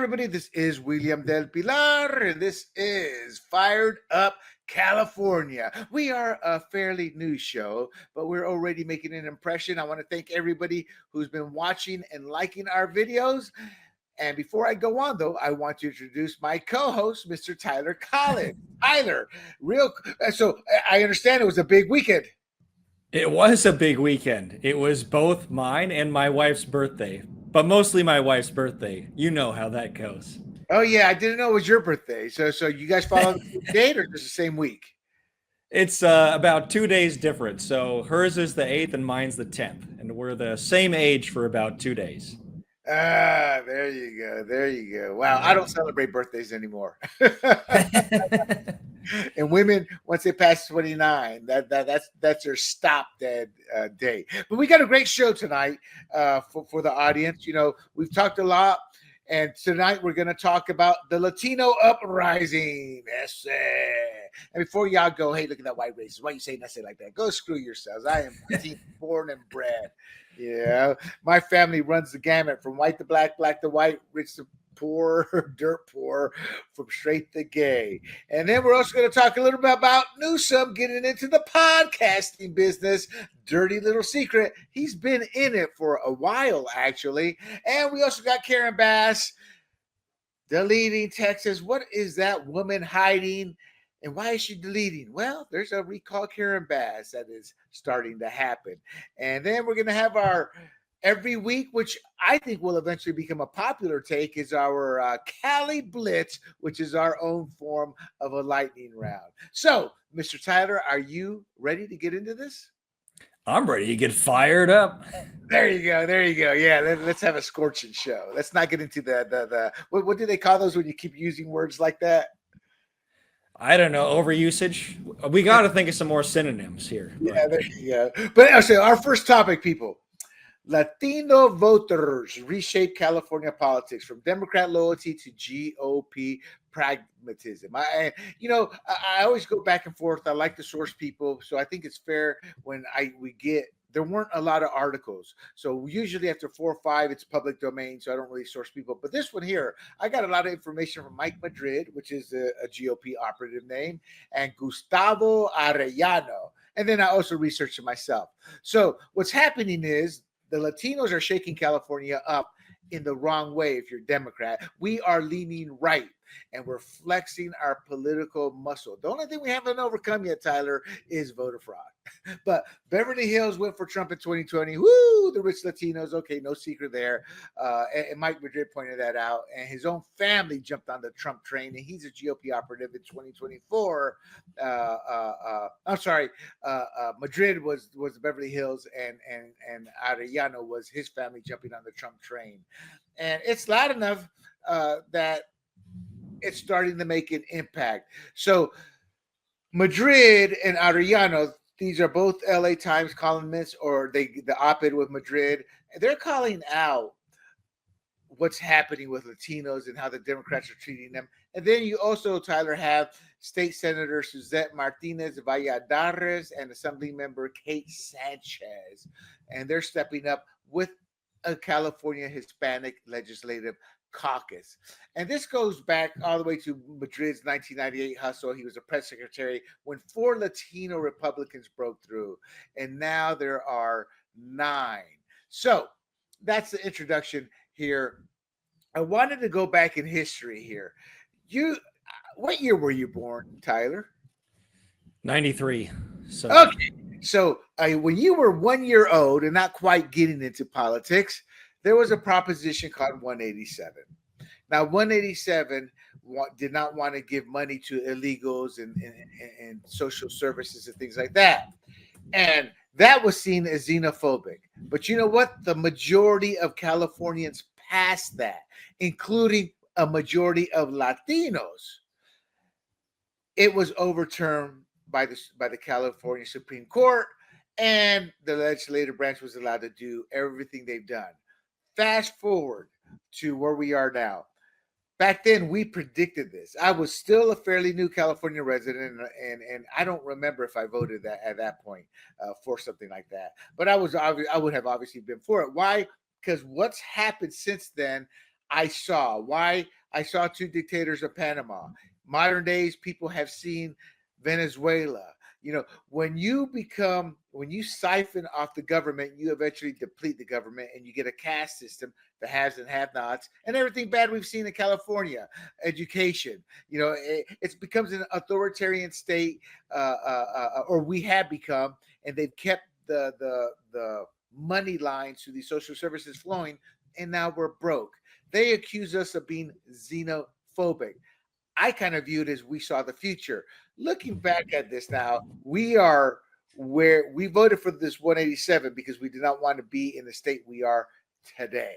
everybody. This is William del Pilar, and this is Fired Up California. We are a fairly new show, but we're already making an impression. I want to thank everybody who's been watching and liking our videos. And before I go on, though, I want to introduce my co-host, Mr. Tyler Collins. Tyler, so I understand it was a big weekend. It was a big weekend. It was both mine and my wife's birthday, but mostly my wife's birthday. You know how that goes. Oh yeah, I didn't know it was your birthday. So you guys follow the same date or just the same week? It's about 2 days different. So hers is the 8th and mine's the 10th. And we're the same age for about 2 days. Ah, there you go. There you go. Wow, I don't celebrate birthdays anymore. And women, once they pass 29, that's their stop dead day. But we got a great show tonight for the audience. You know, we've talked a lot, and tonight we're going to talk about the Latino uprising. Yes, and before y'all go, hey, look at that white racist. Why are you saying that like that? Go screw yourselves. I am Latino, born and bred. Yeah, my family runs the gamut from white to black, black to white, rich to poor, dirt poor, from straight to gay. And then we're also going to talk a little bit about Newsom getting into the podcasting business. Dirty little secret. He's been in it for a while, actually. And we also got Karen Bass deleting Texas. What is that woman hiding? And why is she deleting? Well, there's a recall Karen Bass that is starting to happen. And then we're going to have our every week, which I think will eventually become a popular take, is our Cali Blitz, which is our own form of a lightning round. So, Mr. Tyler, are you ready to get into this? I'm ready to get fired up. There you go. There you go. Yeah, let's have a scorching show. Let's not get into the what do they call those when you keep using words like that? I don't know, overusage. We got to think of some more synonyms here. Yeah, there you go. But actually, our first topic, people. Latino voters reshape California politics from Democrat loyalty to GOP pragmatism. I always go back and forth. I like to source people, so I think it's fair when there weren't a lot of articles. So usually after 4 or 5, it's public domain, so I don't really source people. But this one here, I got a lot of information from Mike Madrid, which is a GOP operative name, and Gustavo Arellano. And then I also researched it myself. So what's happening is the Latinos are shaking California up in the wrong way. If you're Democrat, we are leaning right and we're flexing our political muscle. The only thing we haven't overcome yet, Tyler, is voter fraud. But Beverly Hills went for Trump in 2020. Woo, the rich Latinos. Okay, no secret there. And Mike Madrid pointed that out. And his own family jumped on the Trump train. And he's a GOP operative in 2024. Madrid was Beverly Hills, and Arellano was his family jumping on the Trump train. And it's loud enough that it's starting to make an impact. So Madrid and Arellano, these are both LA Times columnists, or the op-ed with Madrid. They're calling out what's happening with Latinos and how the Democrats are treating them. And then you also, Tyler, have State Senator Suzette Martinez Valladares and Assembly Member Kate Sanchez. And they're stepping up with a California Hispanic Legislative Caucus. And this goes back all the way to Madrid's 1998 hustle. He was a press secretary when 4 Latino Republicans broke through, and now there are 9. So that's the introduction here. I wanted to go back in history here. What year were you born, Tyler? 93. So okay. So when you were 1 year old and not quite getting into politics, there was a proposition called 187. Now, 187 did not want to give money to illegals and social services and things like that. And that was seen as xenophobic. But you know what? The majority of Californians passed that, including a majority of Latinos. It was overturned by the California Supreme Court, and the legislative branch was allowed to do everything they've done. Fast forward to where we are now. Back then, we predicted this. I was still a fairly new California resident, and I don't remember if I voted that at that point for something like that. But I would have obviously been for it. Why? Because what's happened since then, I saw. Why? I saw two dictators of Panama. Modern days, people have seen Venezuela. When you siphon off the government, you eventually deplete the government and you get a caste system, the haves and have nots, and everything bad we've seen in California, education. It becomes an authoritarian state, or we have become, and they've kept the money lines to these social services flowing, and now we're broke. They accuse us of being xenophobic. I kind of view it as we saw the future. Looking back at this now, we are where we voted for this 187 because we did not want to be in the state we are today.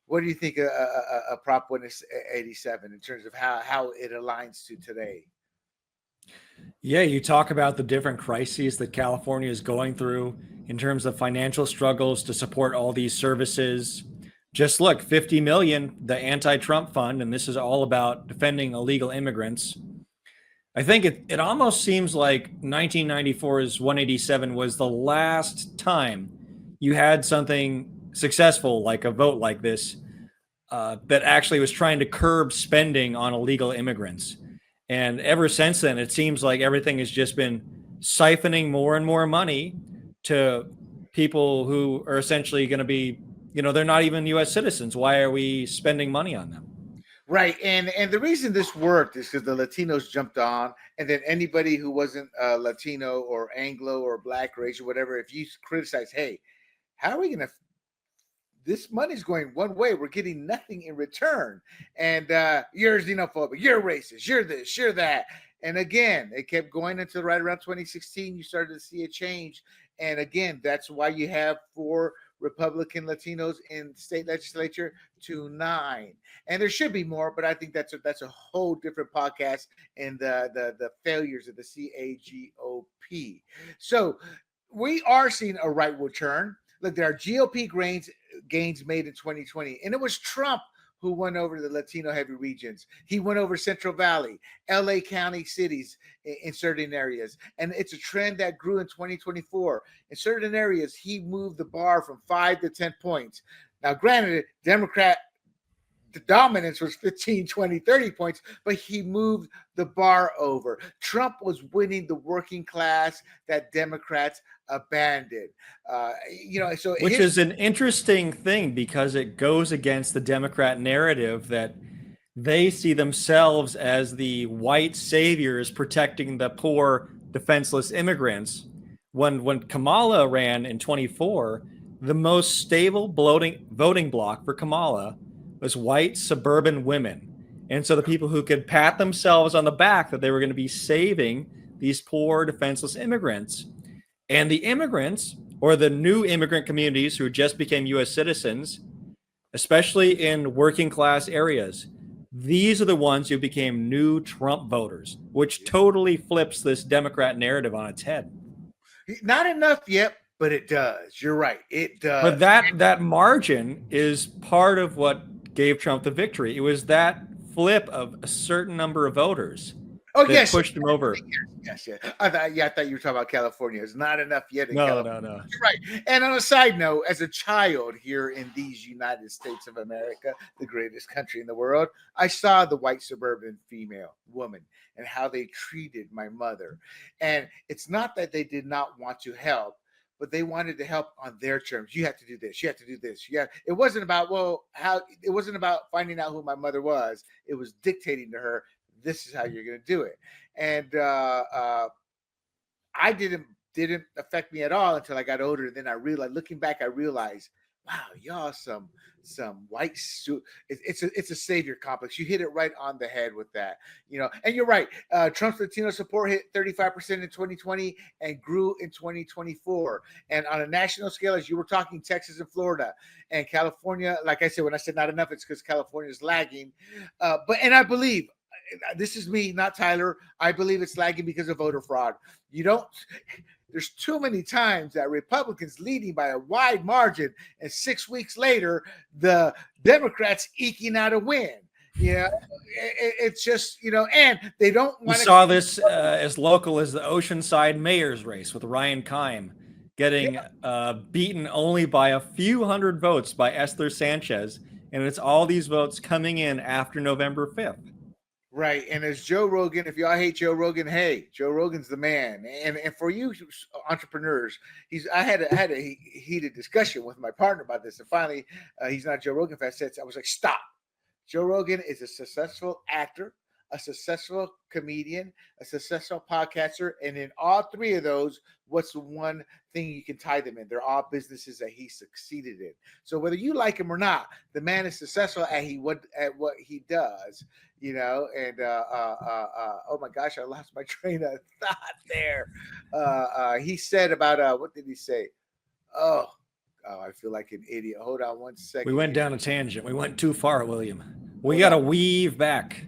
What do you think of Prop 187 in terms of how it aligns to today? Yeah, you talk about the different crises that California is going through in terms of financial struggles to support all these services. Just look, 50 million, the anti-Trump fund, and this is all about defending illegal immigrants. I think it almost seems like 1994's 187 was the last time you had something successful like a vote like this that actually was trying to curb spending on illegal immigrants. And ever since then, it seems like everything has just been siphoning more and more money to people who are essentially going to be, they're not even U.S. citizens. Why are we spending money on them? Right. And the reason this worked is because the Latinos jumped on, and then anybody who wasn't Latino or Anglo or Black race or whatever, if you criticize, hey, how are we going to, this money's going one way, we're getting nothing in return. And you're xenophobic, you're racist, you're this, you're that. And again, it kept going until right around 2016, you started to see a change. And again, that's why you have 4 Republican Latinos in state legislature to 9, and there should be more, but I think that's a whole different podcast, and the failures of the CAGOP. So we are seeing a rightward turn. Look, there are GOP gains made in 2020, and it was Trump who won over the Latino heavy regions. He went over Central Valley, LA County cities in certain areas. And it's a trend that grew in 2024. In certain areas, he moved the bar from 5 to 10 points. Now, granted, Democrat the dominance was 15, 20, 30 points, but he moved the bar over. Trump was winning the working class that Democrats abandoned. Which is an interesting thing because it goes against the Democrat narrative that they see themselves as the white saviors protecting the poor, defenseless immigrants. When Kamala ran in 24, the most stable voting bloc for Kamala was white suburban women. And so the people who could pat themselves on the back that they were going to be saving these poor, defenseless immigrants. And the immigrants, or the new immigrant communities who just became U.S. citizens, especially in working class areas, these are the ones who became new Trump voters, which totally flips this Democrat narrative on its head. Not enough yet, but it does. You're right. It does. But that margin is part of what gave Trump the victory. It was that flip of a certain number of voters that pushed him over. Yes. I thought you were talking about California. It's not enough yet in California. No. You're right. And on a side note, as a child here in these United States of America, the greatest country in the world, I saw the white suburban female woman and how they treated my mother. And it's not that they did not want to help, but they wanted to help on their terms. You have to do this. You have to do this. Yeah. It wasn't about, it wasn't about finding out who my mother was. It was dictating to her, this is how you're going to do it. And I didn't affect me at all until I got older. And then I realized, looking back, I realized, wow, y'all some white suit. It's a savior complex. You hit it right on the head with that, and you're right. Trump's Latino support hit 35% in 2020 and grew in 2024. And on a national scale, as you were talking, Texas and Florida and California, like I said, when I said not enough, it's because California is lagging. And I believe, this is me, not Tyler, I believe it's lagging because of voter fraud. There's too many times that Republicans leading by a wide margin, and 6 weeks later, the Democrats eking out a win. It's just, and they don't want to. We saw this as local as the Oceanside mayor's race with Ryan Keim getting beaten only by a few hundred votes by Esther Sanchez and it's all these votes coming in after November 5th. Right. And as Joe Rogan, if y'all hate Joe Rogan, hey, Joe Rogan's the man. And for you entrepreneurs, I had a heated discussion with my partner about this. And finally, he's not a Joe Rogan fan. I was like, stop. Joe Rogan is a successful actor, a successful comedian, a successful podcaster. And in all three of those, what's the one thing you can tie them in? They're all businesses that he succeeded in. So whether you like him or not, the man is successful at what he does, and oh my gosh, I lost my train of thought there. He said about what did he say? Oh, I feel like an idiot. Hold on one second. We went down a tangent. We went too far, William. We got to weave back.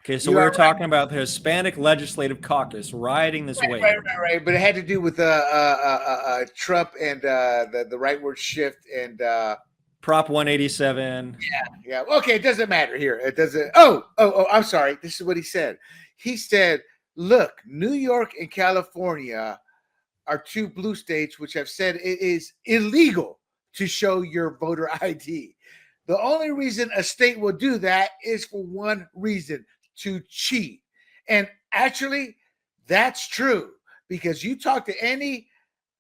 Okay, so we were talking about the Hispanic Legislative Caucus riding this wave. Right. But it had to do with Trump and the rightward shift and Prop 187. Yeah. Okay, it doesn't matter here. It doesn't. Oh, I'm sorry. This is what he said. He said, look, New York and California are two blue states which have said it is illegal to show your voter ID. The only reason a state will do that is for one reason, to cheat. And actually, that's true, because you talk to any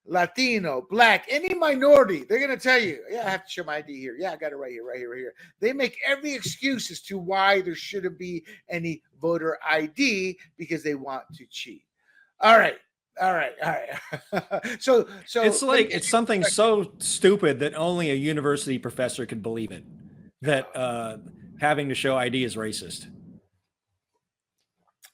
Latino, Black, any minority, they're going to tell you, yeah, I have to show my ID here. Yeah, I got it right here. They make every excuse as to why there shouldn't be any voter ID because they want to cheat. All right. So it's like it's something so stupid that only a university professor could believe it, that having to show ID is racist.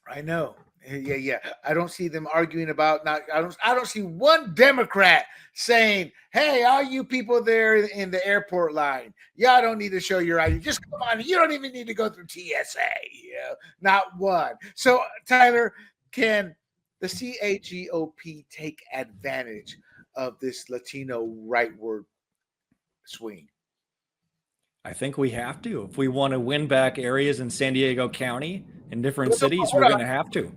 I know. Yeah. I don't see them arguing about I don't see one Democrat saying, hey, all you people there in the airport line, y'all don't need to show your ID. Just come on. You don't even need to go through TSA. Not one. So, Tyler, can the CAGOP take advantage of this Latino rightward swing? I think we have to. If we want to win back areas in San Diego County and different cities, we're going to have to.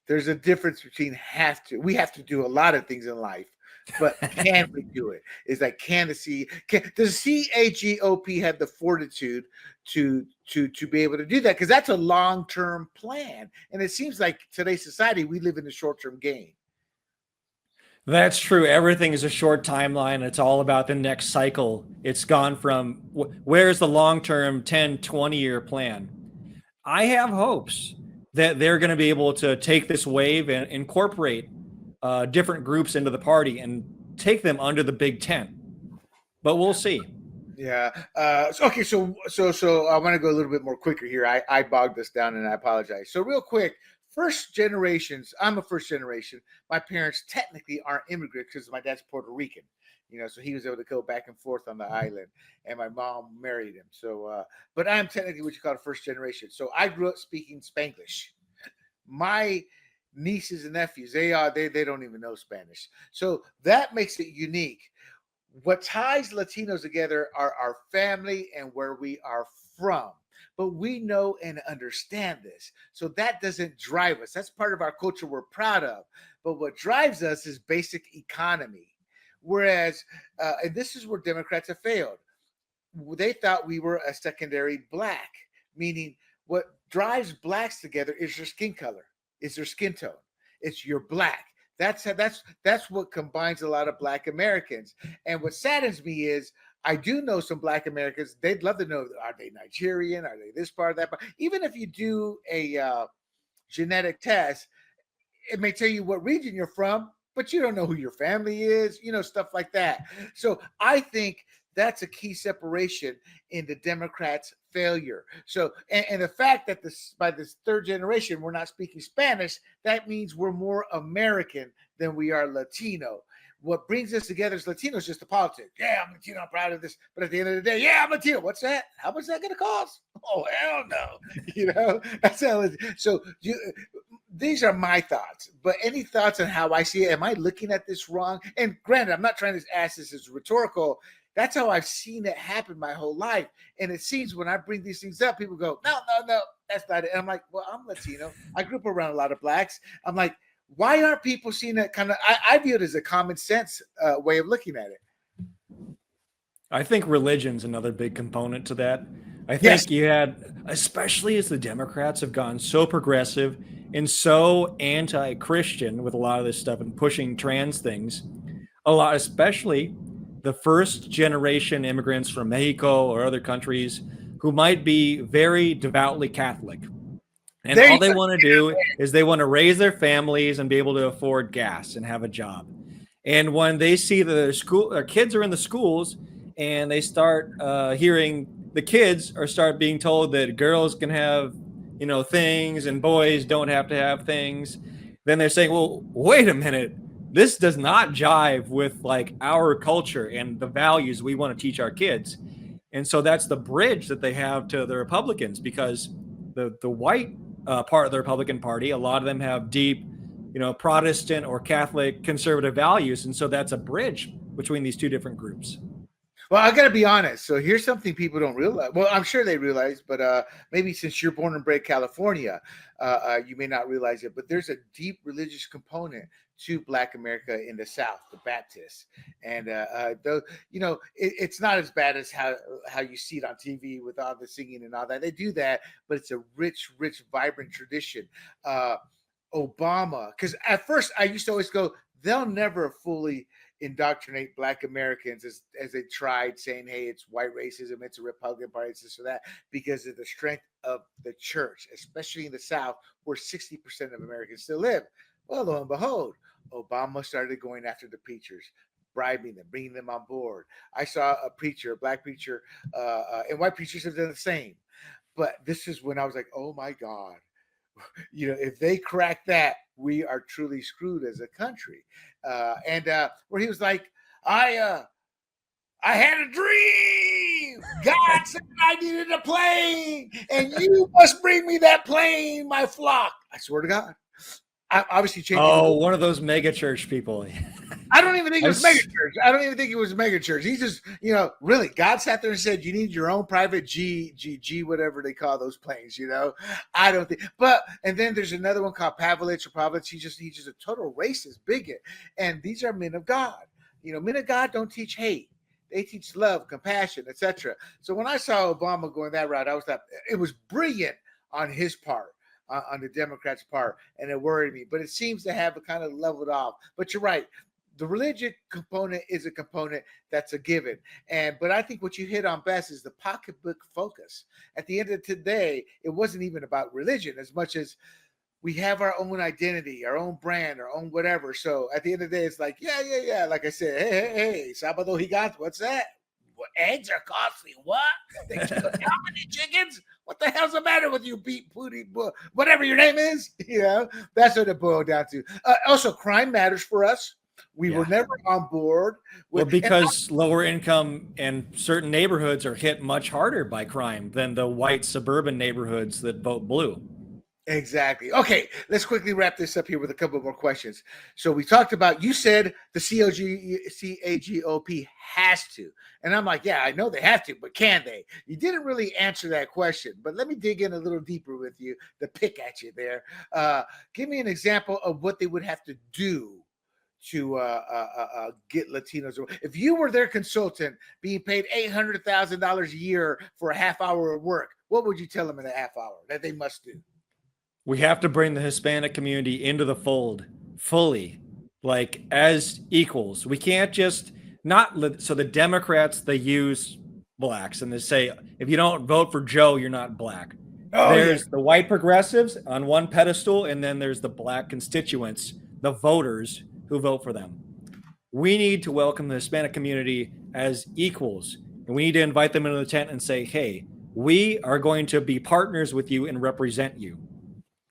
There's a difference between have to. We have to do a lot of things in life, but can we do it? Is that does CAGOP have the fortitude to be able to do that? Because that's a long-term plan. And it seems like today's society, we live in a short-term game. That's true. Everything is a short timeline. It's all about the next cycle. It's gone from where's the long-term 10, 20-year plan? I have hopes that they're going to be able to take this wave and incorporate different groups into the party and take them under the big tent. But we'll see. Yeah. Okay. So I want to go a little bit more quicker here. I bogged this down and I apologize. So real quick, first generations. I'm a first generation. My parents technically aren't immigrants because my dad's Puerto Rican. So he was able to go back and forth on the island, and my mom married him. So, but I'm technically what you call a first generation. So I grew up speaking Spanglish. My nieces and nephews, they don't even know Spanish. So that makes it unique. What ties Latinos together are our family and where we are from. But we know and understand this. So that doesn't drive us. That's part of our culture we're proud of. But what drives us is basic economy. Whereas, and this is where Democrats have failed. They thought we were a secondary Black, meaning what drives Blacks together is your skin color, is your skin tone. It's your Black. That's what combines a lot of Black Americans. And what saddens me is I do know some Black Americans. They'd love to know, are they Nigerian? Are they this part, that part? Even if you do a genetic test, it may tell you what region you're from, but you don't know who your family is, stuff like that. So I think that's a key separation in the Democrats' failure. So, and the fact that by this third generation, we're not speaking Spanish, that means we're more American than we are Latino. What brings us together as Latinos is just the politics. Yeah, I'm Latino, I'm proud of this. But at the end of the day, yeah, I'm Latino. What's that? How much is that going to cost? Oh, hell no. That's how it is. So these are my thoughts. But any thoughts on how I see it? Am I looking at this wrong? And granted, I'm not trying to ask this as rhetorical. That's how I've seen it happen my whole life. And it seems when I bring these things up, people go, no, that's not it. And I'm like, well, I'm Latino. I grew up around a lot of Blacks. I'm like, why aren't people seeing that kind of? I view it as a common sense way of looking at it. I think religion's another big component to that. I think Yes. you had, especially as the Democrats have gone so progressive and so anti-Christian with a lot of this stuff and pushing trans things, a lot, especially the first generation immigrants from Mexico or other countries who might be very devoutly Catholic. And There all you they go. want to do is they want to raise their families and be able to afford gas and have a job. And when they see that their kids are in the schools and they start hearing the kids or start being told that girls can have, things and boys don't have to have things, then they're saying, well, wait a minute. This does not jive with like our culture and the values we want to teach our kids. And so that's the bridge that they have to the Republicans, because the white part of the Republican Party, a lot of them have deep, Protestant or Catholic conservative values. And so that's a bridge between these two different groups. Well, I got to be honest. So here's something people don't realize. Well, I'm sure they realize, but maybe since you're born and bred California, you may not realize it. But there's a deep religious component to Black America in the South, the Baptists, and though it's not as bad as how you see it on TV with all the singing and all that. They do that, but it's a rich, vibrant tradition. Obama, because at first I used to always go, they'll never fully indoctrinate Black Americans as they tried saying, hey, it's white racism, it's a Republican Party, it's this or that, because of the strength of the church, especially in the South, where 60% of Americans still live. Well, lo and behold, Obama started going after the preachers, bribing them, bringing them on board. I saw a preacher, a Black preacher, and white preachers have done the same. But this is when I was like, oh my God, if they crack that, we are truly screwed as a country. And where he was like, I had a dream. God said I needed a plane, and you must bring me that plane, my flock. I swear to God. I obviously changed. Oh, one of those mega church people. I don't even think it was mega church. I don't even think it was mega church. He just, really, God sat there and said, you need your own private G, whatever they call those planes, I don't think, and then there's another one called Pavlich or Providence. He's just a total racist bigot. And these are men of God. Men of God don't teach hate. They teach love, compassion, etc. So when I saw Obama going that route, I was like, it was brilliant on his part. On the Democrats' part, and it worried me. But it seems to have kind of leveled off. But you're right. The religion component is a component that's a given. But I think what you hit on best is the pocketbook focus. At the end of the day, it wasn't even about religion as much as we have our own identity, our own brand, our own whatever. So at the end of the day, it's like, yeah. Like I said, hey, Sabado Higat, what's that? Eggs are costly. What? How many chickens? What the hell's the matter with you, Pete Pooty, whatever your name is? That's what it boiled down to. Also, crime matters for us. We were never on board. Because lower income and certain neighborhoods are hit much harder by crime than the white suburban neighborhoods that vote blue. Exactly. Okay, let's quickly wrap this up here with a couple more questions. So we talked about, you said the CAGOP has to. And I'm like, yeah, I know they have to, but can they? You didn't really answer that question, but let me dig in a little deeper with you to pick at you there. Give me an example of what they would have to do to get Latinos. If you were their consultant being paid $800,000 a year for a half hour of work, what would you tell them in a half hour that they must do? We have to bring the Hispanic community into the fold fully, like as equals. We can't just so the Democrats, they use blacks and they say, if you don't vote for Joe, you're not black. There's the white progressives on one pedestal, and then there's the black constituents, the voters who vote for them. We need to welcome the Hispanic community as equals, and we need to invite them into the tent and say, hey, we are going to be partners with you and represent you.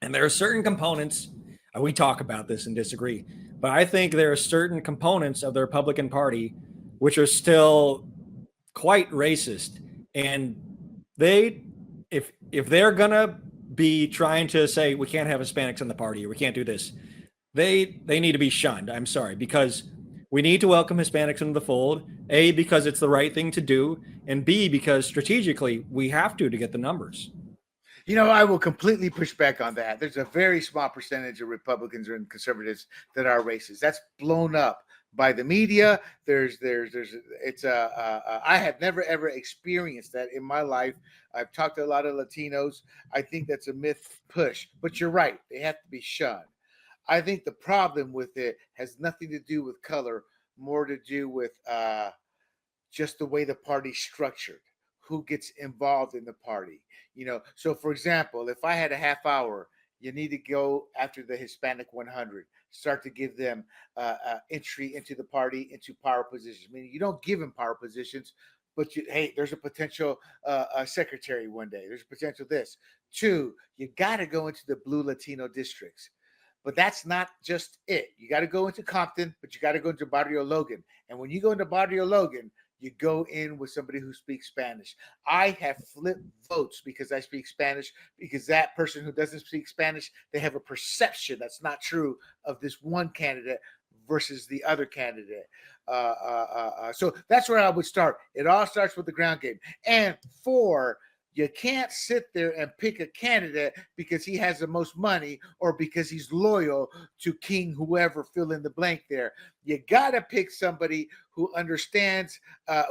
And there are certain components, we talk about this and disagree, but I think there are certain components of the Republican Party which are still quite racist. And if they're going to be trying to say we can't have Hispanics in the party or we can't do this, they need to be shunned. I'm sorry, because we need to welcome Hispanics into the fold, A, because it's the right thing to do, and B, because strategically we have to get the numbers. I will completely push back on that. There's a very small percentage of Republicans and conservatives that are racist. That's blown up by the media. I have never ever experienced that in my life. I've talked to a lot of Latinos. I think that's a myth push, but you're right. They have to be shunned. I think the problem with it has nothing to do with color, more to do with just the way the party's structured, who gets involved in the party. So for example, if I had a half hour, you need to go after the Hispanic 100, start to give them entry into the party, into power positions. Meaning you don't give them power positions, but hey, there's a potential secretary one day. There's a potential this. Two, you got to go into the blue Latino districts. But that's not just it. You got to go into Compton, but you got to go into Barrio Logan. And when you go into Barrio Logan, you go in with somebody who speaks Spanish. I have flipped votes because I speak Spanish, because that person who doesn't speak Spanish, they have a perception that's not true of this one candidate versus the other candidate. So that's where I would start. It all starts with the ground game. And four, you can't sit there and pick a candidate because he has the most money or because he's loyal to King whoever, fill in the blank there. You got to pick somebody who understands,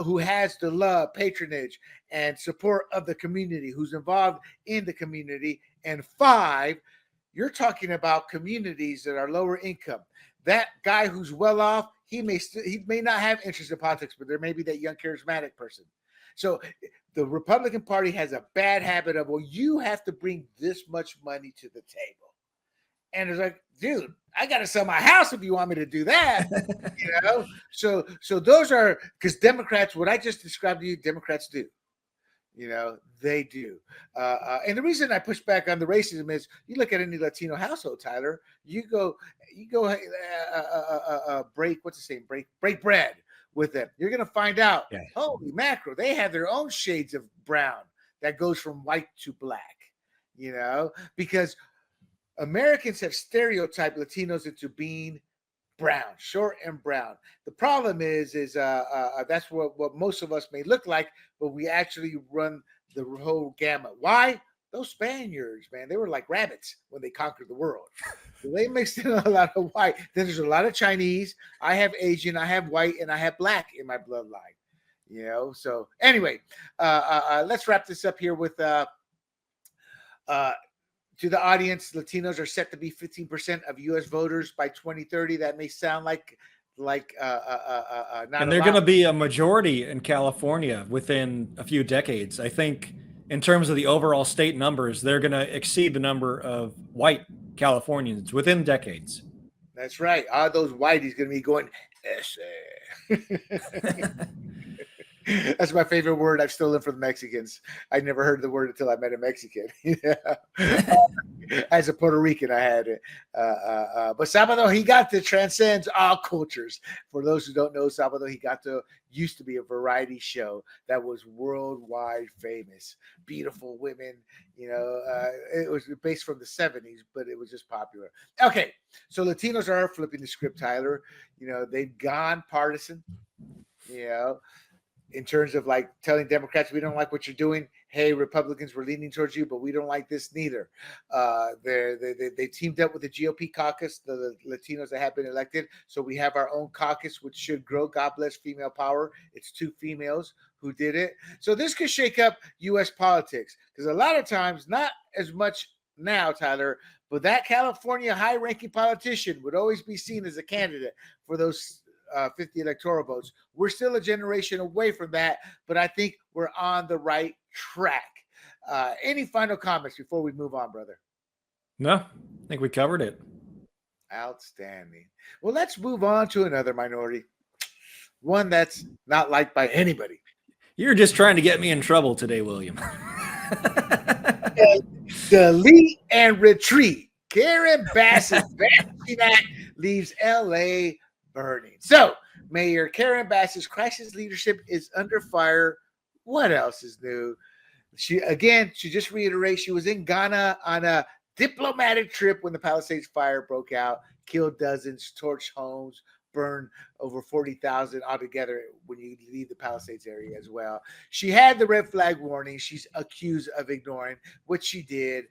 who has the love, patronage, and support of the community, who's involved in the community. And five, you're talking about communities that are lower income. That guy who's well off, he may not have interest in politics, but there may be that young charismatic person. So the Republican Party has a bad habit of, well, you have to bring this much money to the table. And it's like, dude, I got to sell my house if you want me to do that. So those are, because Democrats, what I just described to you, Democrats do. They do. And the reason I push back on the racism is, you look at any Latino household, Tyler, you go break, what's the saying? Break bread with them. You're going to find out, holy mackerel, they have their own shades of brown that goes from white to black, because Americans have stereotyped Latinos into being brown, short and brown. The problem is that's what most of us may look like, but we actually run the whole gamut. Why? Those Spaniards, man, they were like rabbits when they conquered the world. So they mixed in a lot of white. Then there's a lot of Chinese. I have Asian, I have white, and I have black in my bloodline. So anyway, let's wrap this up here with to the audience. Latinos are set to be 15% of U.S. voters by 2030. That may sound like not. And they're going to be a majority in California within a few decades. I think in terms of the overall state numbers, they're going to exceed the number of white Californians within decades. That's right. All those whiteys going to be going, That's my favorite word. I've stolen from the Mexicans. I never heard the word until I met a Mexican. As a Puerto Rican, I had it. But Sábado Gigante transcends all cultures. For those who don't know, Sábado Gigante used to be a variety show that was worldwide famous. Beautiful women, it was based from the 70s, but it was just popular. Okay, so Latinos are flipping the script, Tyler. They've gone partisan, in terms of like telling Democrats, we don't like what you're doing. Hey, Republicans, we're leaning towards you, but we don't like this neither. They teamed up with the GOP caucus, the Latinos that have been elected. So we have our own caucus, which should grow. God bless female power. It's 2 females who did it. So this could shake up U.S. politics, because a lot of times, not as much now, Tyler, but that California high-ranking politician would always be seen as a candidate for those 50 electoral votes. We're still a generation away from that, but I think we're on the right track. Any final comments before we move on, brother? No, I think we covered it. Outstanding. Well, let's move on to another minority, one that's not liked by anybody. You're just trying to get me in trouble today, William. Delete and retreat. Karen Bass's Banshee Act leaves L.A. burning. So, Mayor Karen Bass's crisis leadership is under fire. What else is new? She just reiterates she was in Ghana on a diplomatic trip when the Palisades fire broke out, killed dozens, torched homes, burned over 40,000 altogether when you leave the Palisades area as well. She had the red flag warning. She's accused of ignoring, which she did,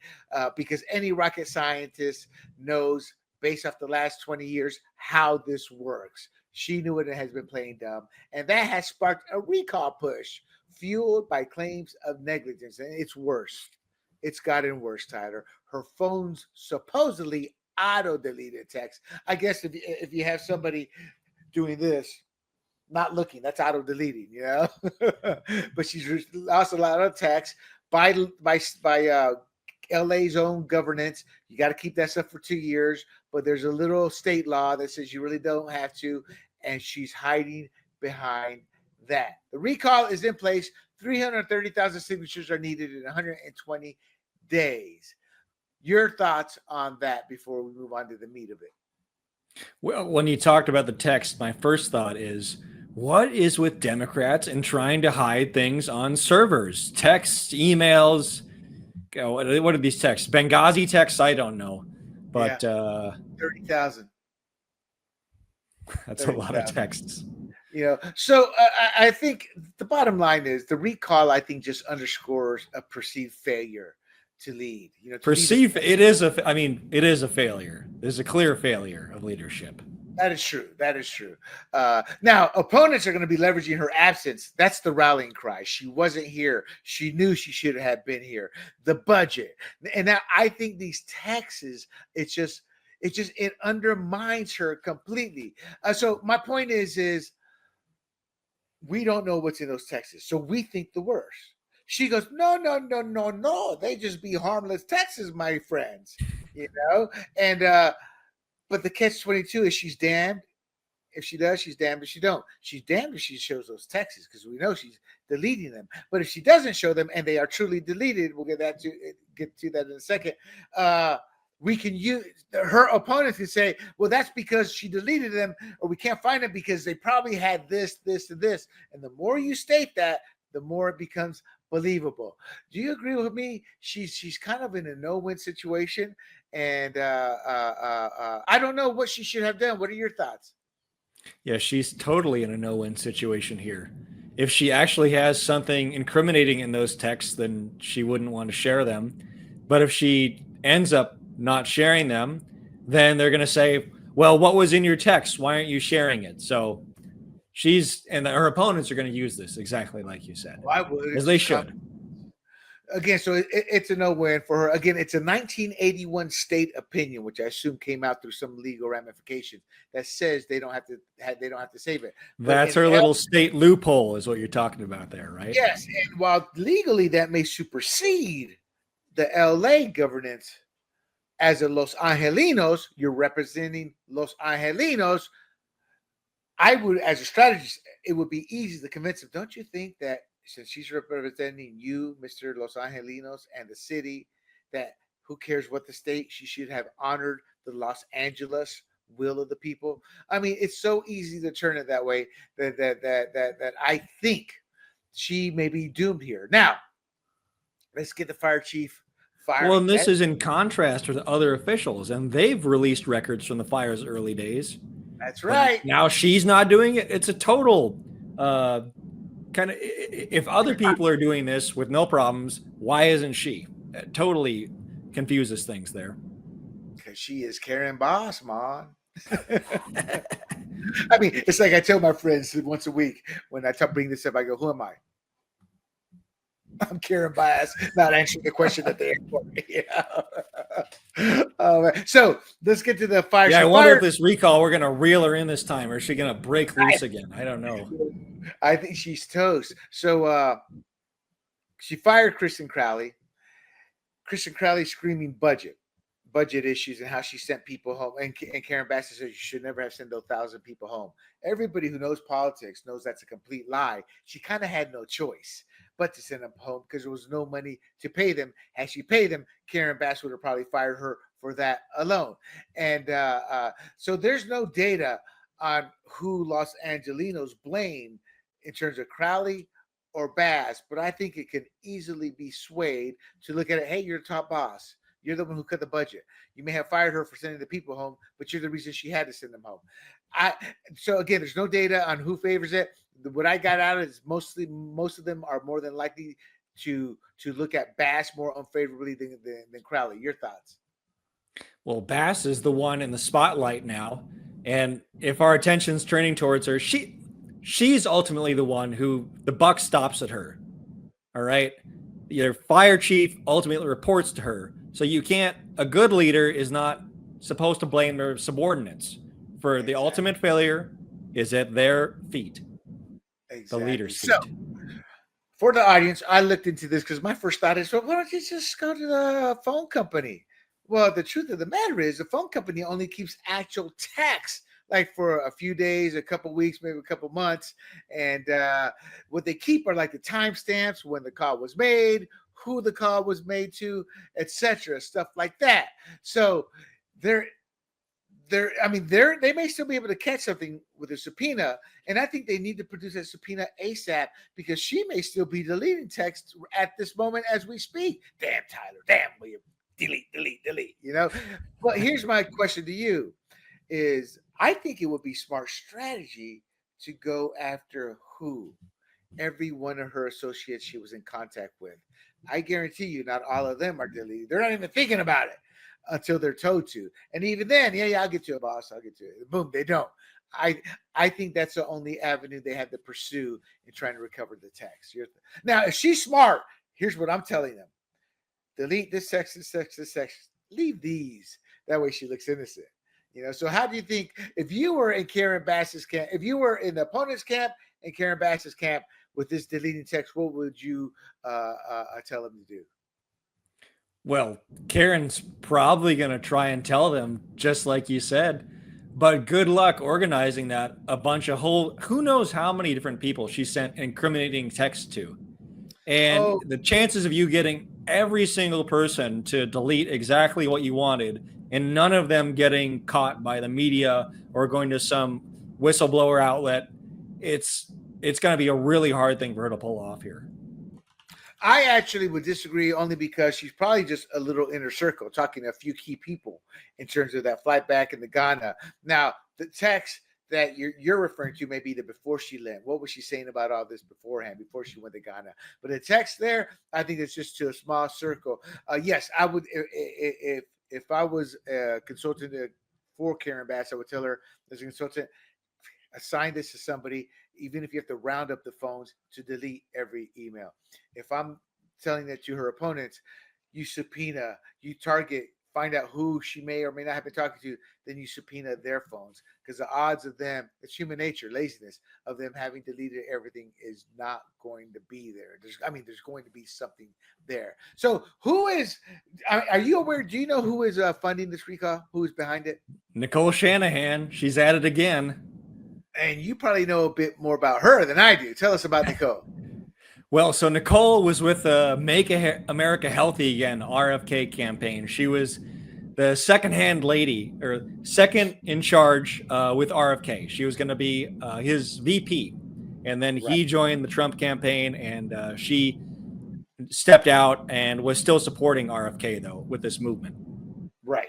because any rocket scientist knows, based off the last 20 years, how this works. She knew it has been playing dumb, and that has sparked a recall push fueled by claims of negligence. And it's worse. It's gotten worse, Tyler. Her phone's supposedly auto-deleted text. I guess if you have somebody doing this, not looking, that's auto-deleting, But she's lost a lot of text by LA's own governance. You got to keep that stuff for 2 years, but there's a little state law that says you really don't have to, and she's hiding behind that. The recall is in place. 330,000 signatures are needed in 120 days. Your thoughts on that before we move on to the meat of it? Well, when you talked about the text, my first thought is, what is with Democrats and trying to hide things on servers? Texts, emails. What are these texts? Benghazi texts? I don't know. But 30,000. That's 30, a lot 000. Of texts. So I think the bottom line is the recall, I think, just underscores a perceived failure to lead. It is a failure. There's a clear failure of leadership. That is true. Now, opponents are going to be leveraging her absence. That's the rallying cry. She wasn't here. She knew she should have been here. The budget. And now I think these taxes, it undermines her completely. So my point is we don't know what's in those texts. So we think the worst. She goes, no. They just be harmless texts, my friends, and, but the catch-22 is she's damned if she does, she's damned if she don't. She's damned if she shows those texts because we know she's deleting them. But if she doesn't show them and they are truly deleted, we'll get to that in a second. We can use her opponents can say, well, that's because she deleted them, or we can't find them because they probably had this, this, and this. And the more you state that, the more it becomes believable. Do you agree with me? She's kind of in a no-win situation, and I don't know what she should have done. What are your thoughts? Yeah, she's totally in a no-win situation here. If she actually has something incriminating in those texts, then she wouldn't want to share them. But if she ends up not sharing them, then they're going to say, well, what was in your text? Why aren't you sharing it? So her opponents are going to use this exactly like you said. Why would? As they should. Again, so it's a no-win for her. Again, it's a 1981 state opinion, which I assume came out through some legal ramifications that says they don't have to save it. That's her little state loophole, is what you're talking about there, right? Yes, and while legally that may supersede the LA governance, as a Los Angelinos, you're representing Los Angelinos. I would, as a strategist, it would be easy to convince them. Don't you think that since she's representing you, Mr. Los Angelinos, and the city, that who cares what the state, she should have honored the Los Angeles will of the people? I mean, it's so easy to turn it that way that I think she may be doomed here. Now, let's get the fire chief fired. Well, and this is in contrast with other officials, and they've released records from the fire's early days. That's right. But now she's not doing it. It's a total kind of, if other people are doing this with no problems, why isn't she? It totally confuses things there. Because she is Karen Boss, man. I mean, it's like I tell my friends once a week when I bring this up, I go, who am I? I'm Karen Bass, not answering the question at the airport. So let's get to the fire. Yeah, I wonder if this recall, we're going to reel her in this time, or is she going to break loose again? I don't know. I think she's toast. So she fired Kristen Crowley. Kristen Crowley screaming budget issues and how she sent people home. And Karen Bass says you should never have sent those 1,000 people home. Everybody who knows politics knows that's a complete lie. She kind of had no choice but to send them home because there was no money to pay them. Had she paid them, Karen Bass would have probably fired her for that alone. And so there's no data on who Los Angelinos blame in terms of Crowley or Bass, but I think it can easily be swayed to look at it. Hey, you're the top boss. You're the one who cut the budget. You may have fired her for sending the people home, but you're the reason she had to send them home. So again, there's no data on who favors it. What I got out of it is most of them are more than likely to look at Bass more unfavorably than Crowley. Your thoughts? Well, Bass is the one in the spotlight now, And if our attention's turning towards her, she's ultimately the one who the buck stops at her. All right. Your fire chief ultimately reports to her. So a good leader is not supposed to blame their subordinates for the ultimate failure is at their feet. The leader's feet. So, for the audience, I looked into this because my first thought is, well, why don't you just go to the phone company? Well, the truth of the matter is the phone company only keeps actual text like for a few days, a couple weeks, maybe a couple months. And what they keep are like the timestamps, when the call was made, who the call was made to, etc., stuff like that. So they may still be able to catch something with a subpoena, and I think they need to produce a subpoena ASAP because she may still be deleting text at this moment as we speak. Damn, Tyler, damn, will you delete, you know? But here's my question to you is I think it would be smart strategy to go after who? Every one of her associates she was in contact with. I guarantee you not all of them are deleted. They're not even thinking about it until they're told to. And even then, yeah, I'll get to it, boss. I'll get to it. Boom, they don't. I think that's the only avenue they have to pursue in trying to recover the text. Now, if she's smart, here's what I'm telling them. Delete this text, this text, this text. Leave these. That way she looks innocent. So how do you think if you were in Karen Bass's camp, if you were in the opponent's camp and Karen Bass's camp with this deleting text, what would you tell them to do? Well, Karen's probably going to try and tell them, just like you said, but good luck organizing that. A bunch of who knows how many different people she sent incriminating texts to. And the chances of you getting every single person to delete exactly what you wanted and none of them getting caught by the media or going to some whistleblower outlet, it's going to be a really hard thing for her to pull off here. I actually would disagree only because she's probably just a little inner circle, talking to a few key people in terms of that flight back into Ghana. Now, the text that you're referring to may be the before she left. What was she saying about all this beforehand, before she went to Ghana? But the text there, I think it's just to a small circle. Yes, I would, if I was a consultant for Karen Bass, I would tell her as a consultant, assign this to somebody, even if you have to round up the phones to delete every email. If I'm telling that to her opponents, you subpoena, you target, find out who she may or may not have been talking to, then you subpoena their phones. Because the odds of them, it's human nature, laziness, of them having deleted everything is not going to be there. There's going to be something there. So are you aware, do you know who is funding this recall? Who is behind it? Nicole Shanahan. She's at it again. And you probably know a bit more about her than I do. Tell us about Nicole. Well, so Nicole was with the Make America Healthy Again RFK campaign. She was the second-hand lady, or second in charge with RFK. She was going to be his VP. And then he joined the Trump campaign, and she stepped out and was still supporting RFK, though, with this movement. Right.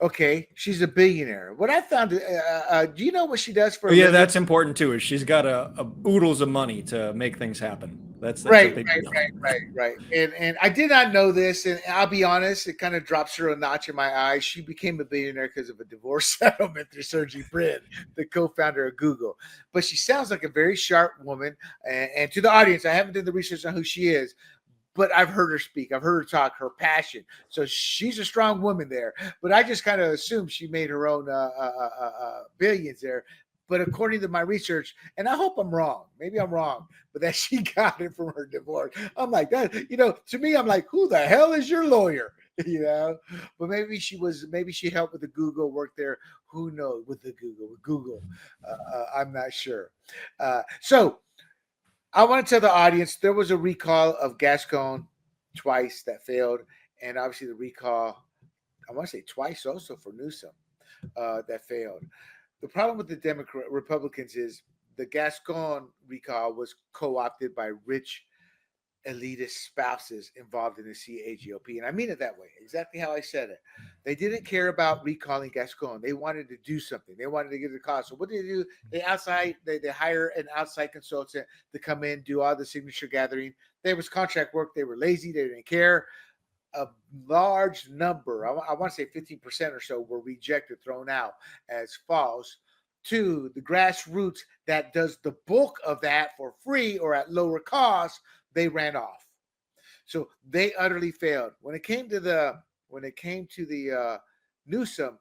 Okay, she's a billionaire. What I found, do you know what she does for? Yeah, that's important too. Is she's got a oodles of money to make things happen. That's right. And I did not know this, and I'll be honest, it kind of drops her a notch in my eyes. She became a billionaire because of a divorce settlement through Sergey Brin, the co-founder of Google. But she sounds like a very sharp woman. And to the audience, I haven't done the research on who she is, but I've heard her speak. I've heard her talk, her passion. So she's a strong woman there. But I just kind of assumed she made her own billions there. But according to my research, and I hope I'm wrong, maybe I'm wrong, but that she got it from her divorce. I'm like, that, to me, I'm like, who the hell is your lawyer? But maybe she helped with the Google, work there. Who knows with Google. I'm not sure. So I want to tell the audience there was a recall of Gascon twice that failed, and obviously the recall, I want to say twice also for Newsom that failed. The problem with the Republicans is the Gascon recall was co-opted by rich elitist spouses involved in the CAGOP. And I mean it that way, exactly how I said it. They didn't care about recalling Gascon. They wanted to do something. They wanted to get the cause. So what did they do? They hire an outside consultant to come in, do all the signature gathering. There was contract work. They were lazy. They didn't care. a large number, I want to say 15% or so, were rejected, thrown out as false, to the grassroots that does the bulk of that for free or at lower cost, they ran off. So they utterly failed. When it came to the Newsom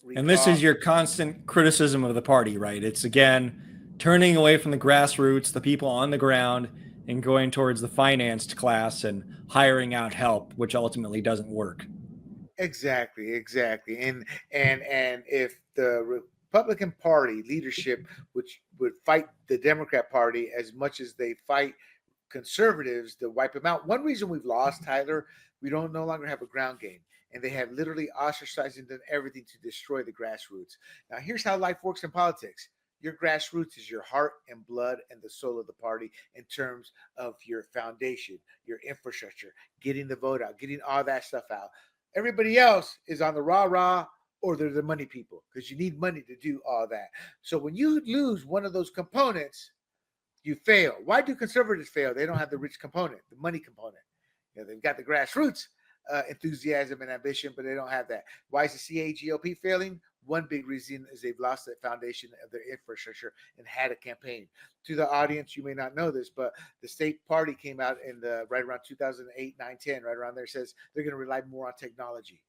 recall, and this is your constant criticism of the party, right? It's again turning away from the grassroots, the people on the ground, and going towards the financed class and hiring out help, which ultimately doesn't work. Exactly. And if the Republican Party leadership, which would fight the Democrat Party as much as they fight conservatives to wipe them out. One reason we've lost, Tyler, we don't no longer have a ground game. And they have literally ostracized and done everything to destroy the grassroots. Now, here's how life works in politics. Your grassroots is your heart and blood and the soul of the party in terms of your foundation, your infrastructure, getting the vote out, getting all that stuff out. Everybody else is on the rah-rah, or they're the money people, because you need money to do all that. So when you lose one of those components, you fail. Why do conservatives fail? They don't have the rich component, the money component. They've got the grassroots enthusiasm and ambition, but they don't have that. Why is the GOP failing? One big reason is they've lost the foundation of their infrastructure and had a campaign. To the audience, you may not know this, but the state party came out in right around 2008, 9, 10, right around there, says they're going to rely more on technology.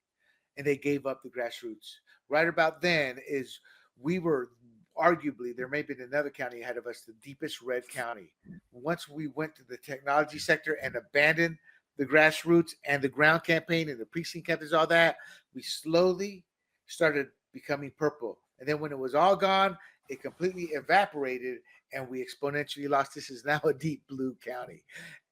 And they gave up the grassroots. Right about then is we were arguably, there may have been another county ahead of us, the deepest red county. Once we went to the technology sector and abandoned the grassroots and the ground campaign and the precinct campaigns, all that, we slowly started becoming purple. And then when it was all gone, it completely evaporated and we exponentially lost. This is now a deep blue county.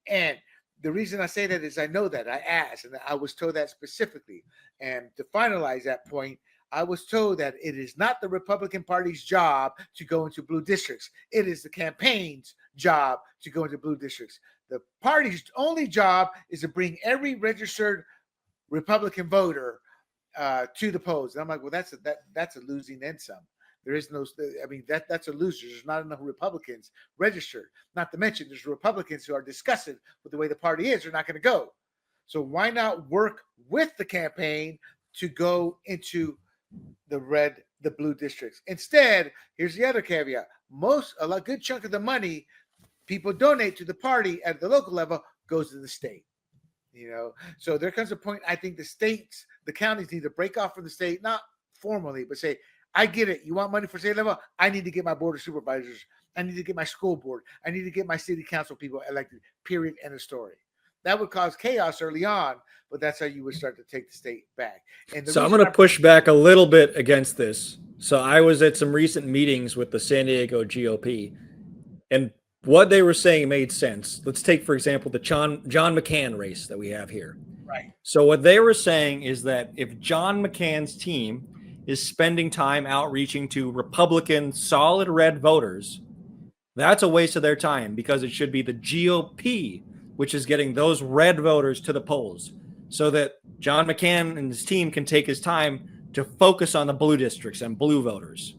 And the reason I say that is I know that I asked and I was told that specifically. And to finalize that point, I was told that it is not the Republican Party's job to go into blue districts. It is the campaign's job to go into blue districts. The party's only job is to bring every registered Republican voter to the polls. And I'm like, well, that's a losing end some. There is no, I mean, that's a loser. There's not enough Republicans registered. Not to mention there's Republicans who are disgusted with the way the party is. They're not going to go. So why not work with the campaign to go into the blue districts? Instead, here's the other caveat. A good chunk of the money people donate to the party at the local level goes to the state. So there comes a point, I think the counties need to break off from the state, not formally, but say, I get it. You want money for state level? I need to get my board of supervisors. I need to get my school board. I need to get my city council people elected, period, end of story. That would cause chaos early on, but that's how you would start to take the state back. And so I'm going to push back a little bit against this. So I was at some recent meetings with the San Diego GOP, and what they were saying made sense. Let's take, for example, the John McCain race that we have here. Right. So what they were saying is that if John McCain's team is spending time outreaching to Republican solid red voters, that's a waste of their time because it should be the GOP which is getting those red voters to the polls so that John McCain and his team can take his time to focus on the blue districts and blue voters.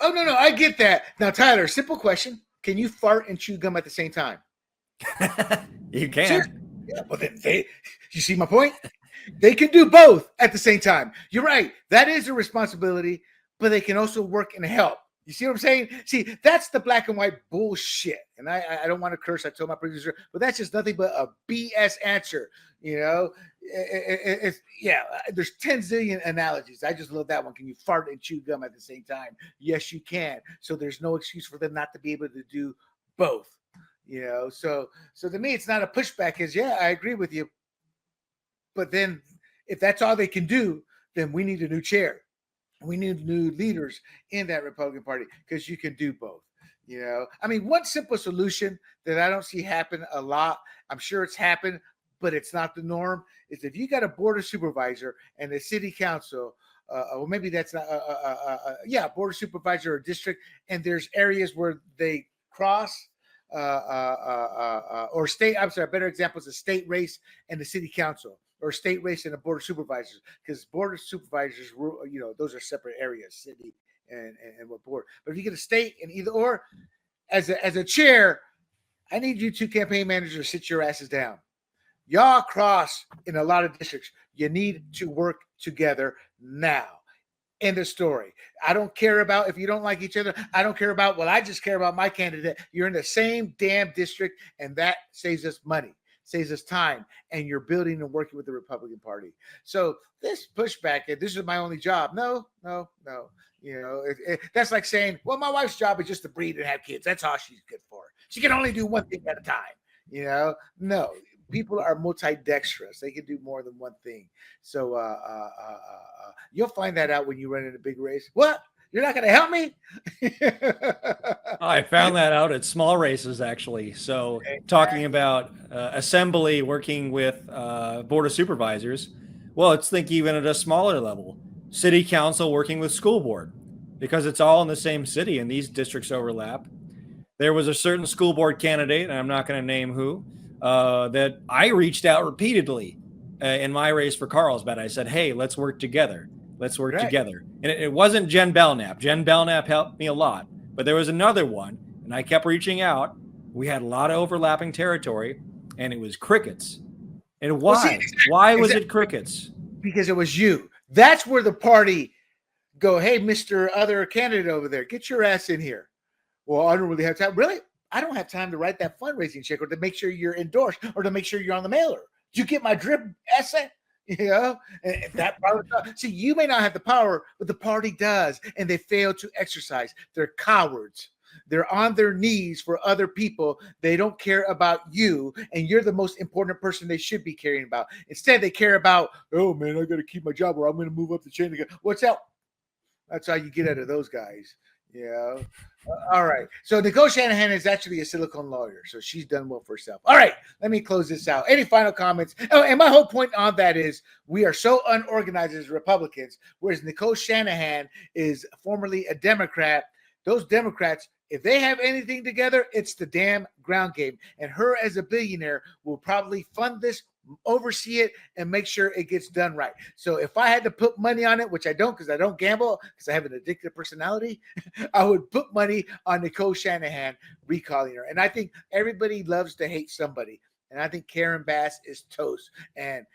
Oh, no, I get that. Now, Tyler, simple question. Can you fart and chew gum at the same time? You can. Seriously? Yeah, well, then you see my point? They can do both at the same time. You're right. That is a responsibility, but they can also work and help. You see what I'm saying? See, that's the black and white bullshit. And I don't want to curse. I told my producer, but that's just nothing but a BS answer. It's there's 10 zillion analogies. I just love that one. Can you fart and chew gum at the same time? Yes, you can. So there's no excuse for them not to be able to do both. So to me, it's not a pushback. Because I agree with you. But then, if that's all they can do, then we need a new chair. We need new leaders in that Republican Party because you can do both. I mean, one simple solution that I don't see happen a lot, I'm sure it's happened, but it's not the norm, is if you got a board of supervisor and a city council, or maybe that's not, board of supervisor or district, and there's areas where they cross, or state, I'm sorry, a better example is a state race and the city council, or state race and a board of supervisors, because board of supervisors, those are separate areas, city and what board. But if you get a state and either or, as a chair, I need you two campaign managers to sit your asses down. y'all cross in a lot of districts. You need to work together now. End of story. I don't care about if you don't like each other. I don't care about, well, I just care about my candidate. You're in the same damn district, and that saves us money, saves us time, and you're building and working with the Republican Party. So this pushback, this is my only job. No. That's like saying, well, my wife's job is just to breed and have kids. That's all she's good for. She can only do one thing at a time. No. People are multidextrous. They can do more than one thing. So you'll find that out when you run in a big race. What? You're not going to help me? I found that out at small races, actually. So talking about assembly working with board of supervisors, well, let's think even at a smaller level. City council working with school board, because it's all in the same city and these districts overlap. There was a certain school board candidate, and I'm not going to name who, that I reached out repeatedly in my race for Carlsbad. I said, hey, let's work together. Let's work together. And it wasn't Jen Belknap. Jen Belknap helped me a lot. But there was another one, and I kept reaching out. We had a lot of overlapping territory, and it was crickets. And why? Why was it crickets? Because it was you. That's where the party go, hey, Mr. Other candidate over there, get your ass in here. Well, I don't really have time. Really? I don't have time to write that fundraising check or to make sure you're endorsed or to make sure you're on the mailer. Did you get my drip essay? And that part of the, see, you may not have the power, but the party does, and they fail to exercise. They're cowards. They're on their knees for other people. They don't care about you, and you're the most important person they should be caring about. Instead, they care about, oh man, I got to keep my job or I'm going to move up the chain again. What's that? That's how you get out of those guys. All right. So Nicole Shanahan is actually a Silicon lawyer, so she's done well for herself. All right. Let me close this out. Any final comments? Oh, and my whole point on that is we are so unorganized as Republicans, whereas Nicole Shanahan is formerly a Democrat. Those Democrats, if they have anything together, it's the damn ground game. And her as a billionaire will probably fund this, oversee it, and make sure it gets done right. So if I had to put money on it, which I don't because I don't gamble, because I have an addictive personality, I would put money on Nicole Shanahan recalling her. And I think everybody loves to hate somebody. And I think Karen Bass is toast. And,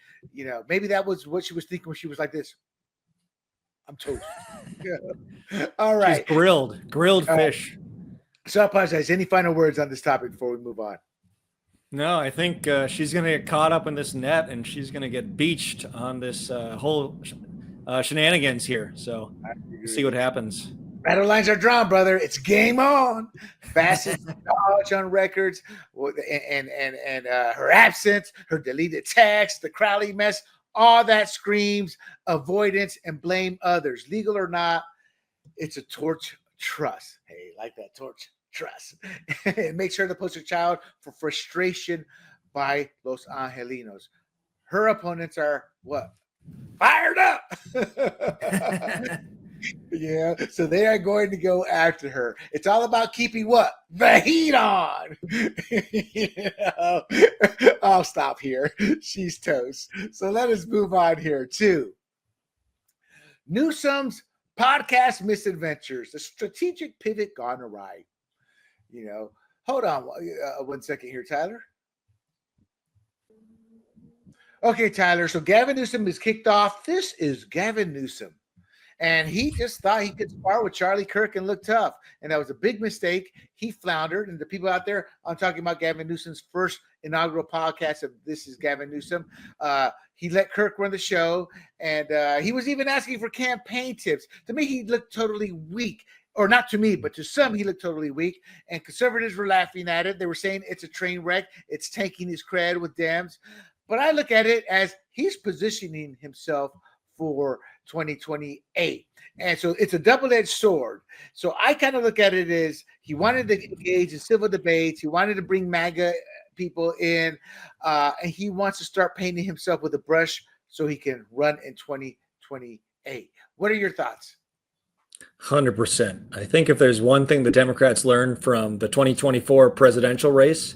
maybe that was what she was thinking when she was like this. I'm toast. All right. She's grilled fish. So I apologize. Any final words on this topic before we move on? No, I think she's going to get caught up in this net and she's going to get beached on this whole shenanigans here. So we'll see what happens. Battle lines are drawn, brother. It's game on. Fastest knowledge on records, and her absence, her deleted text, the Crowley mess, all that screams avoidance and blame others. Legal or not, it's a torch trust. Hey, like that torch trust. Make sure to poster child for frustration by Los Angelinos. Her opponents are what? Fired up. So they are going to go after her. It's all about keeping what? The heat on. I'll stop here. She's toast. So let us move on here to Newsom's podcast misadventures, the strategic pivot gone awry. Hold on 1 second here, Tyler. Okay, Tyler. So Gavin Newsom is kicked off. This is Gavin Newsom. And he just thought he could spar with Charlie Kirk and look tough. And that was a big mistake. He floundered. And the people out there, I'm talking about Gavin Newsom's first inaugural podcast of This is Gavin Newsom. He let Kirk run the show. And he was even asking for campaign tips. To me, he looked totally weak. Or not to me, but to some, he looked totally weak. And conservatives were laughing at it. They were saying it's a train wreck. It's tanking his cred with Dems. But I look at it as he's positioning himself for 2028. And so it's a double-edged sword. So I kind of look at it as he wanted to engage in civil debates. He wanted to bring MAGA people in. And he wants to start painting himself with a brush so he can run in 2028. What are your thoughts? 100%. I think if there's one thing the Democrats learned from the 2024 presidential race,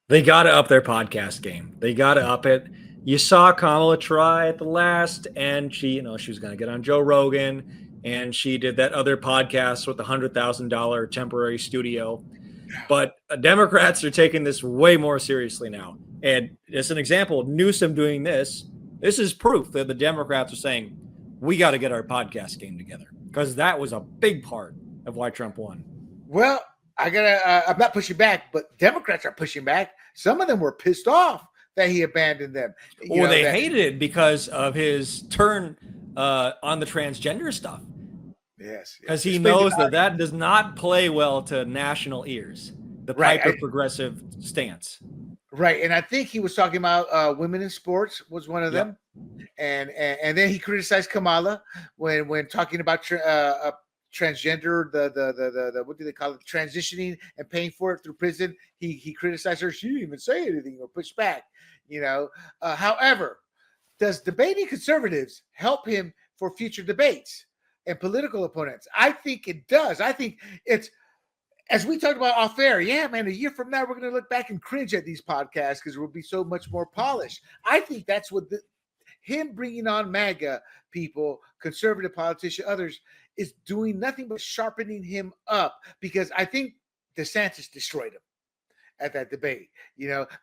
they got to up their podcast game. They got to up it. You saw Kamala try at the last, and she was going to get on Joe Rogan, and she did that other podcast with the $100,000 temporary studio. But Democrats are taking this way more seriously now. And as an example, Newsom doing this is proof that the Democrats are saying, we got to get our podcast game together, because that was a big part of why Trump won. Well, I'm not pushing back, but Democrats are pushing back. Some of them were pissed off that he abandoned them. Or they hated it because of his turn on the transgender stuff. Yes. Because he knows that does not play well to national ears, the hyper-progressive stance. Right. And I think he was talking about women in sports was one of them. And then he criticized Kamala when talking about transgender, the what do they call it, transitioning and paying for it through prison. He criticized her. She didn't even say anything or push back, however, does debating conservatives help him for future debates and political opponents? I think it does. I think it's, as we talked about off air, yeah, man, a year from now, we're going to look back and cringe at these podcasts because we'll be so much more polished. I think that's what him bringing on MAGA people, conservative politicians, others, is doing nothing but sharpening him up, because I think DeSantis destroyed him at that debate,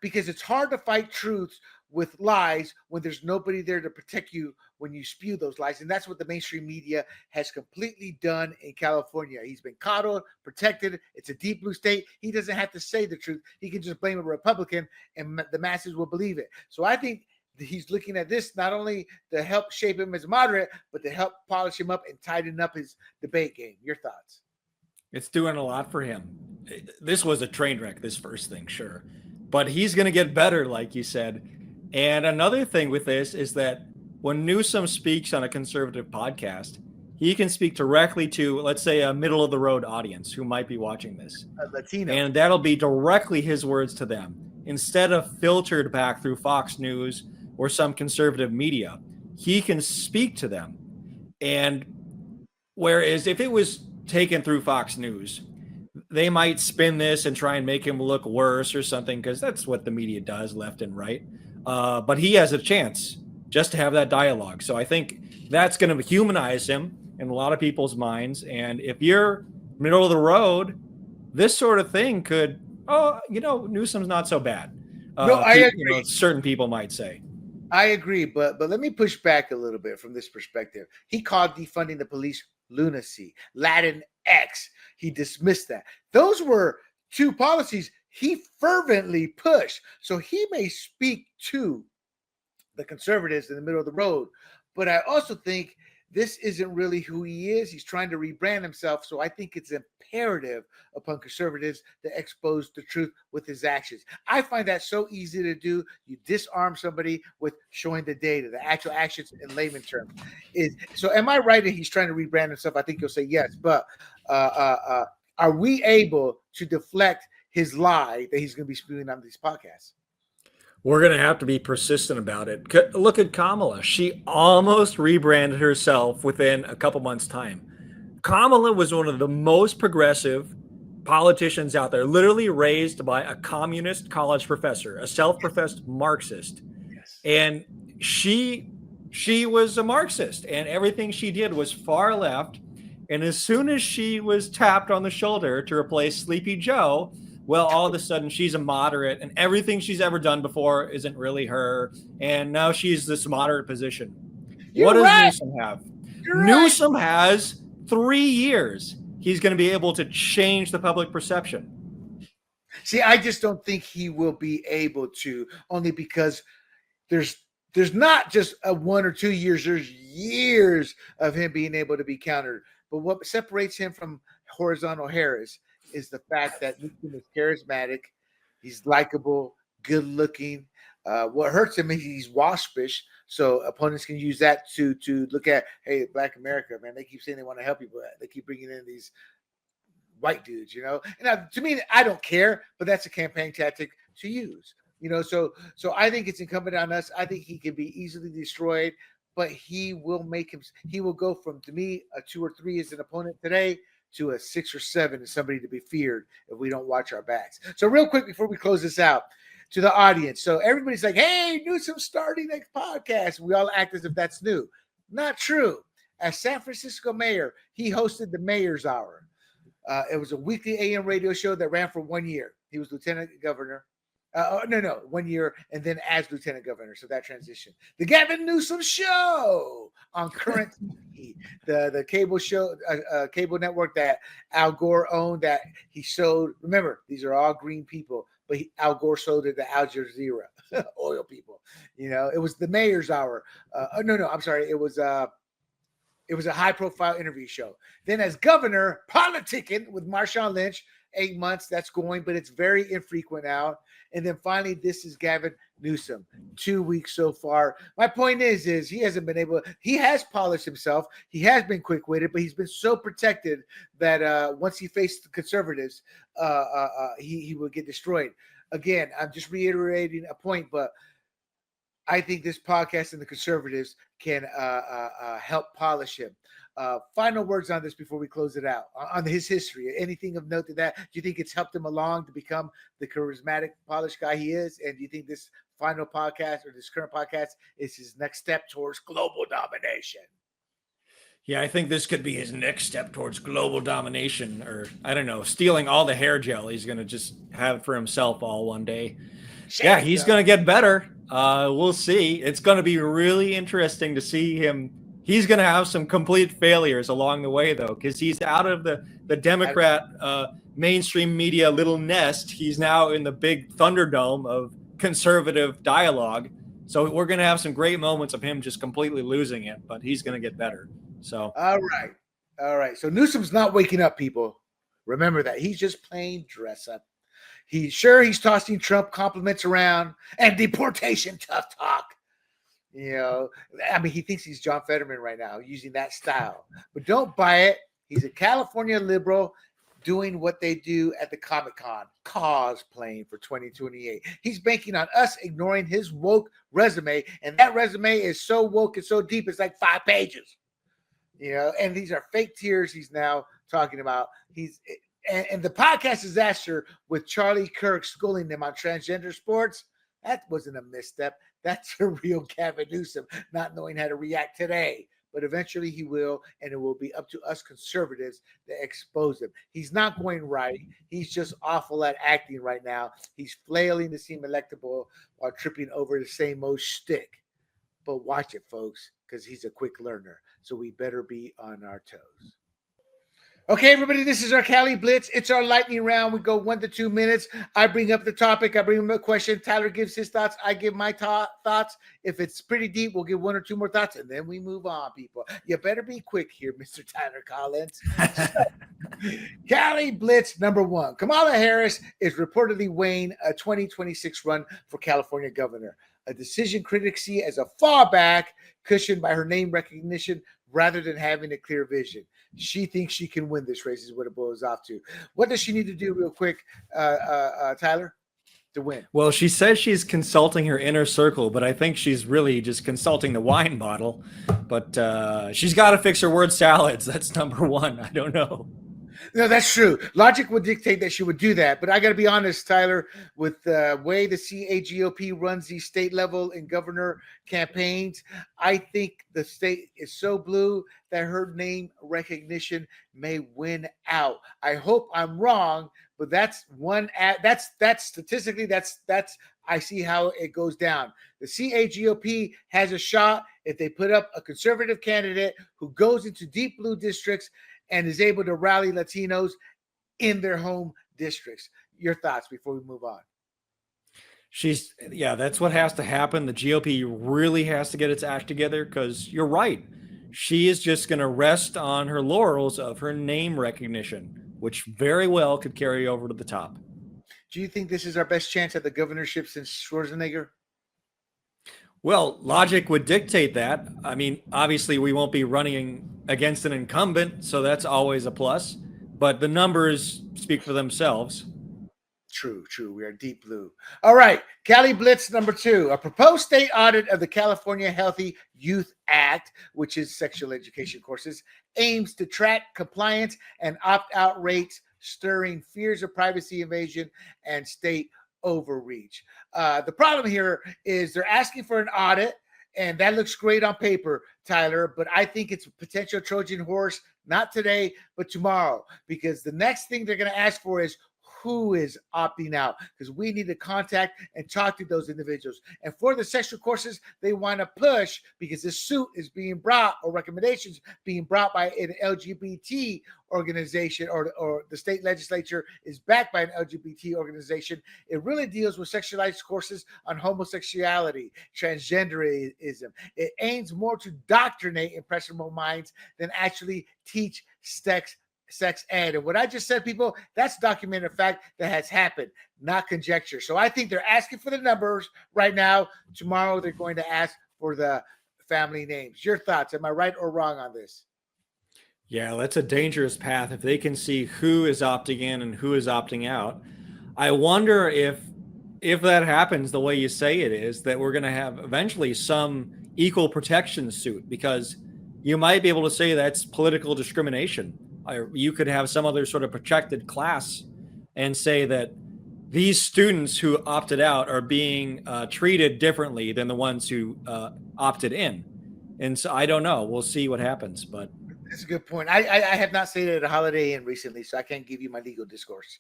because it's hard to fight truths with lies when there's nobody there to protect you when you spew those lies. And that's what the mainstream media has completely done in California. He's been coddled, protected. It's a deep blue state. He doesn't have to say the truth. He can just blame a Republican and the masses will believe it. So I think he's looking at this not only to help shape him as moderate, but to help polish him up and tighten up his debate game. Your thoughts? It's doing a lot for him. This was a train wreck, this first thing, sure. But he's going to get better, like you said. And another thing with this is that when Newsom speaks on a conservative podcast, he can speak directly to, let's say, a middle-of-the-road audience who might be watching this. A Latino. And that'll be directly his words to them, instead of filtered back through Fox News or some conservative media. He can speak to them. And whereas if it was taken through Fox News, they might spin this and try and make him look worse or something, because that's what the media does left and right. But he has a chance just to have that dialogue. So I think that's going to humanize him in a lot of people's minds. And if you're middle of the road, this sort of thing could, Newsom's not so bad. No, I agree. Certain people might say. I agree, but let me push back a little bit from this perspective. He called defunding the police lunacy, Latin X. He dismissed that. Those were two policies he fervently pushed. So he may speak to the conservatives in the middle of the road, but I also think this isn't really who he is. He's trying to rebrand himself. So I think it's imperative upon conservatives to expose the truth with his actions. I find that so easy to do. You disarm somebody with showing the data, the actual actions in layman terms. So am I right that he's trying to rebrand himself? I think you'll say yes. But are we able to deflect his lie that he's going to be spewing on these podcasts? We're going to have to be persistent about it. Look at Kamala. She almost rebranded herself within a couple months' time. Kamala was one of the most progressive politicians out there, literally raised by a communist college professor, a self-professed Marxist. Yes. And she was a Marxist, and everything she did was far left. And as soon as she was tapped on the shoulder to replace Sleepy Joe, well, all of a sudden she's a moderate, and everything she's ever done before isn't really her. And now she's this moderate position. What does Newsom have? Newsom has 3 years. He's going to be able to change the public perception. See, I just don't think he will be able to, only because there's not just a 1 or 2 years, there's years of him being able to be countered. But what separates him from horizontal Harris is the fact that Newsom is charismatic, he's likable, good looking. What hurts him is he's waspish, so opponents can use that to look at, hey, Black America, man, they keep saying they want to help you, but they keep bringing in these white dudes, And to me, I don't care, but that's a campaign tactic to use, So I think it's incumbent on us. I think he can be easily destroyed, but he will go from, to me, a 2 or 3 as an opponent today to a 6 or 7 as somebody to be feared if we don't watch our backs. So real quick before we close this out, to the audience. So everybody's like, hey, Newsom's starting a podcast. We all act as if that's new. Not true. As San Francisco mayor, he hosted the Mayor's Hour. It was a weekly AM radio show that ran for 1 year. He was lieutenant governor. No, 1 year, and then as lieutenant governor. So that transition. The Gavin Newsom Show on Current TV, the cable show, cable network that Al Gore owned. That he showed. Remember, these are all green people, but Al Gore sold it to Al Jazeera, oil people. It was the mayor's hour. No, I'm sorry. It was a high-profile interview show. Then as governor, politicking with Marshawn Lynch, 8 months, that's going, but it's very infrequent now. And then finally, this is Gavin Newsom, 2 weeks so far. My point is he hasn't been he has polished himself. He has been quick-witted, but he's been so protected that once he faced the conservatives, he will get destroyed. Again, I'm just reiterating a point, but I think this podcast and the conservatives can help polish him. Final words on this before we close it out. On his history, anything of note to that? Do you think it's helped him along to become the charismatic, polished guy he is? And do you think this final podcast or this current podcast is his next step towards global domination? Yeah, I think this could be his next step towards global domination, or I don't know, stealing all the hair gel he's going to just have for himself all one day. Yeah, he's going to get better. We'll see. It's going to be really interesting to see him. He's going to have some complete failures along the way, though, because he's out of the Democrat mainstream media little nest. He's now in the big Thunderdome of conservative dialogue. So we're going to have some great moments of him just completely losing it, but he's going to get better. So all right. So Newsom's not waking up, people. Remember that. He's just playing dress up. He's tossing Trump compliments around and deportation tough talk. He thinks he's John Fetterman right now, using that style. But don't buy it. He's a California liberal doing what they do at the Comic-Con, cosplaying for 2028. He's banking on us ignoring his woke resume, and that resume is so woke and so deep, it's like 5 pages. And these are fake tears he's now talking about. And the podcast disaster with Charlie Kirk schooling them on transgender sports, that wasn't a misstep. That's a real Gavin Newsom not knowing how to react today. But eventually he will, and it will be up to us conservatives to expose him. He's not going right. He's just awful at acting right now. He's flailing to seem electable while tripping over the same old shtick. But watch it, folks, because he's a quick learner. So we better be on our toes. Okay, everybody, this is our Cali Blitz. It's our lightning round. We go 1 to 2 minutes. I bring up the topic. I bring up a question. Tyler gives his thoughts. I give my thoughts. If it's pretty deep, we'll give 1 or 2 more thoughts, and then we move on, people. You better be quick here, Mr. Tyler Collins. Cali Blitz number 1. Kamala Harris is reportedly weighing a 2026 run for California governor. A decision critics see as a fallback cushioned by her name recognition rather than having a clear vision. She thinks she can win this race is what it boils off to. What does she need to do real quick, Tyler, to win? Well, she says she's consulting her inner circle, but I think she's really just consulting the wine bottle. But she's got to fix her word salads. That's number 1. I don't know. No, that's true. Logic would dictate that she would do that. But I got to be honest, Tyler, with the way the CAGOP runs these state level and governor campaigns, I think the state is so blue that her name recognition may win out. I hope I'm wrong, but that's statistically, that's I see how it goes down. The CAGOP has a shot if they put up a conservative candidate who goes into deep blue districts and is able to rally Latinos in their home districts. Your thoughts before we move on? That's what has to happen. The GOP really has to get its act together because you're right. She is just going to rest on her laurels of her name recognition, which very well could carry over to the top. Do you think this is our best chance at the governorship since Schwarzenegger? Well, logic would dictate that. I mean, obviously, we won't be running against an incumbent, so that's always a plus. But the numbers speak for themselves. True. We are deep blue. All right. Cali Blitz number 2. A proposed state audit of the California Healthy Youth Act, which is sexual education courses, aims to track compliance and opt-out rates, stirring fears of privacy invasion and state overreach. The problem here is they're asking for an audit, and that looks great on paper, Tyler, but I think it's a potential Trojan horse, not today, but tomorrow, because the next thing they're going to ask for is who is opting out, because we need to contact and talk to those individuals. And for the sexual courses, they want to push, because this suit is being brought, or recommendations being brought by an LGBT organization, or the state legislature is backed by an LGBT organization. It really deals with sexualized courses on homosexuality, transgenderism. It aims more to doctrinate impressionable minds than actually teach sex ed. And what I just said, people, that's documented fact that has happened, not conjecture. So I think they're asking for the numbers right now. Tomorrow they're going to ask for the family names. Your thoughts? Am I right or wrong on this? Yeah, that's a dangerous path if they can see who is opting in and who is opting out. I wonder if that happens the way you say it is, that we're going to have eventually some equal protection suit, because you might be able to say that's political discrimination. You could have some other sort of protected class and say that these students who opted out are being treated differently than the ones who opted in. And so I don't know. We'll see what happens, but that's a good point. I have not stayed at a Holiday Inn recently, so I can't give you my legal discourse.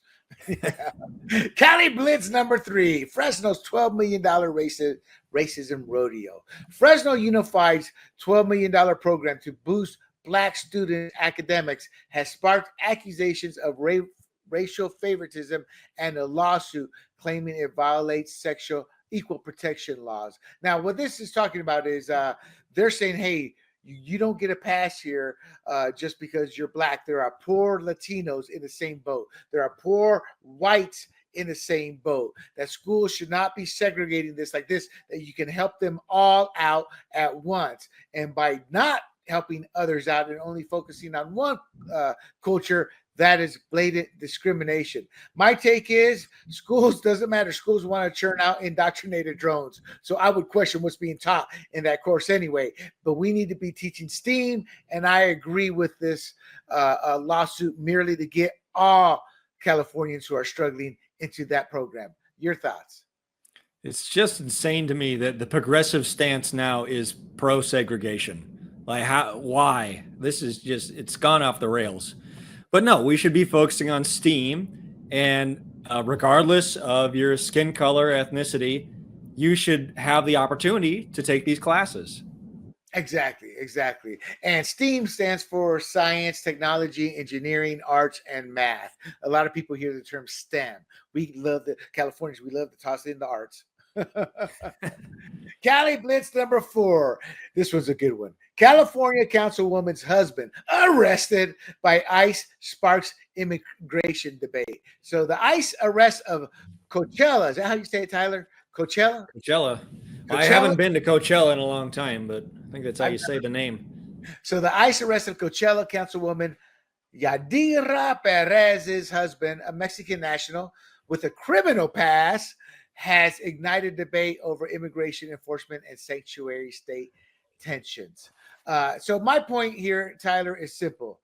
Cali Blitz number 3, Fresno's $12 million racism rodeo. Fresno Unified's $12 million program to boost Black student academics has sparked accusations of racial favoritism and a lawsuit claiming it violates sexual equal protection laws. Now, what this is talking about is they're saying, hey, you don't get a pass here just because you're Black. There are poor Latinos in the same boat. There are poor whites in the same boat. That schools should not be segregating this like this, that you can help them all out at once. And by not helping others out and only focusing on one culture, that is blatant discrimination. My take is schools, doesn't matter. Schools want to churn out indoctrinated drones. So I would question what's being taught in that course anyway. But we need to be teaching STEAM. And I agree with this lawsuit merely to get all Californians who are struggling into that program. Your thoughts? It's just insane to me that the progressive stance now is pro-segregation. Like, why? This is just, it's gone off the rails. But no, we should be focusing on STEAM, and regardless of your skin color, ethnicity, you should have the opportunity to take these classes. Exactly. And STEAM stands for science, technology, engineering, arts, and math. A lot of people hear the term STEM. We love Californians, we love to toss in the arts. Cali Blitz number 4. This was a good one. California Councilwoman's husband arrested by ICE sparks immigration debate. So the ICE arrest of Coachella, is that how you say it, Tyler? Coachella? Coachella. I haven't been to Coachella in a long time, but I think that's how you say the name. So the ICE arrest of Coachella Councilwoman Yadira Perez's husband, a Mexican national with a criminal past, has ignited debate over immigration enforcement and sanctuary state tensions. So my point here, Tyler, is simple.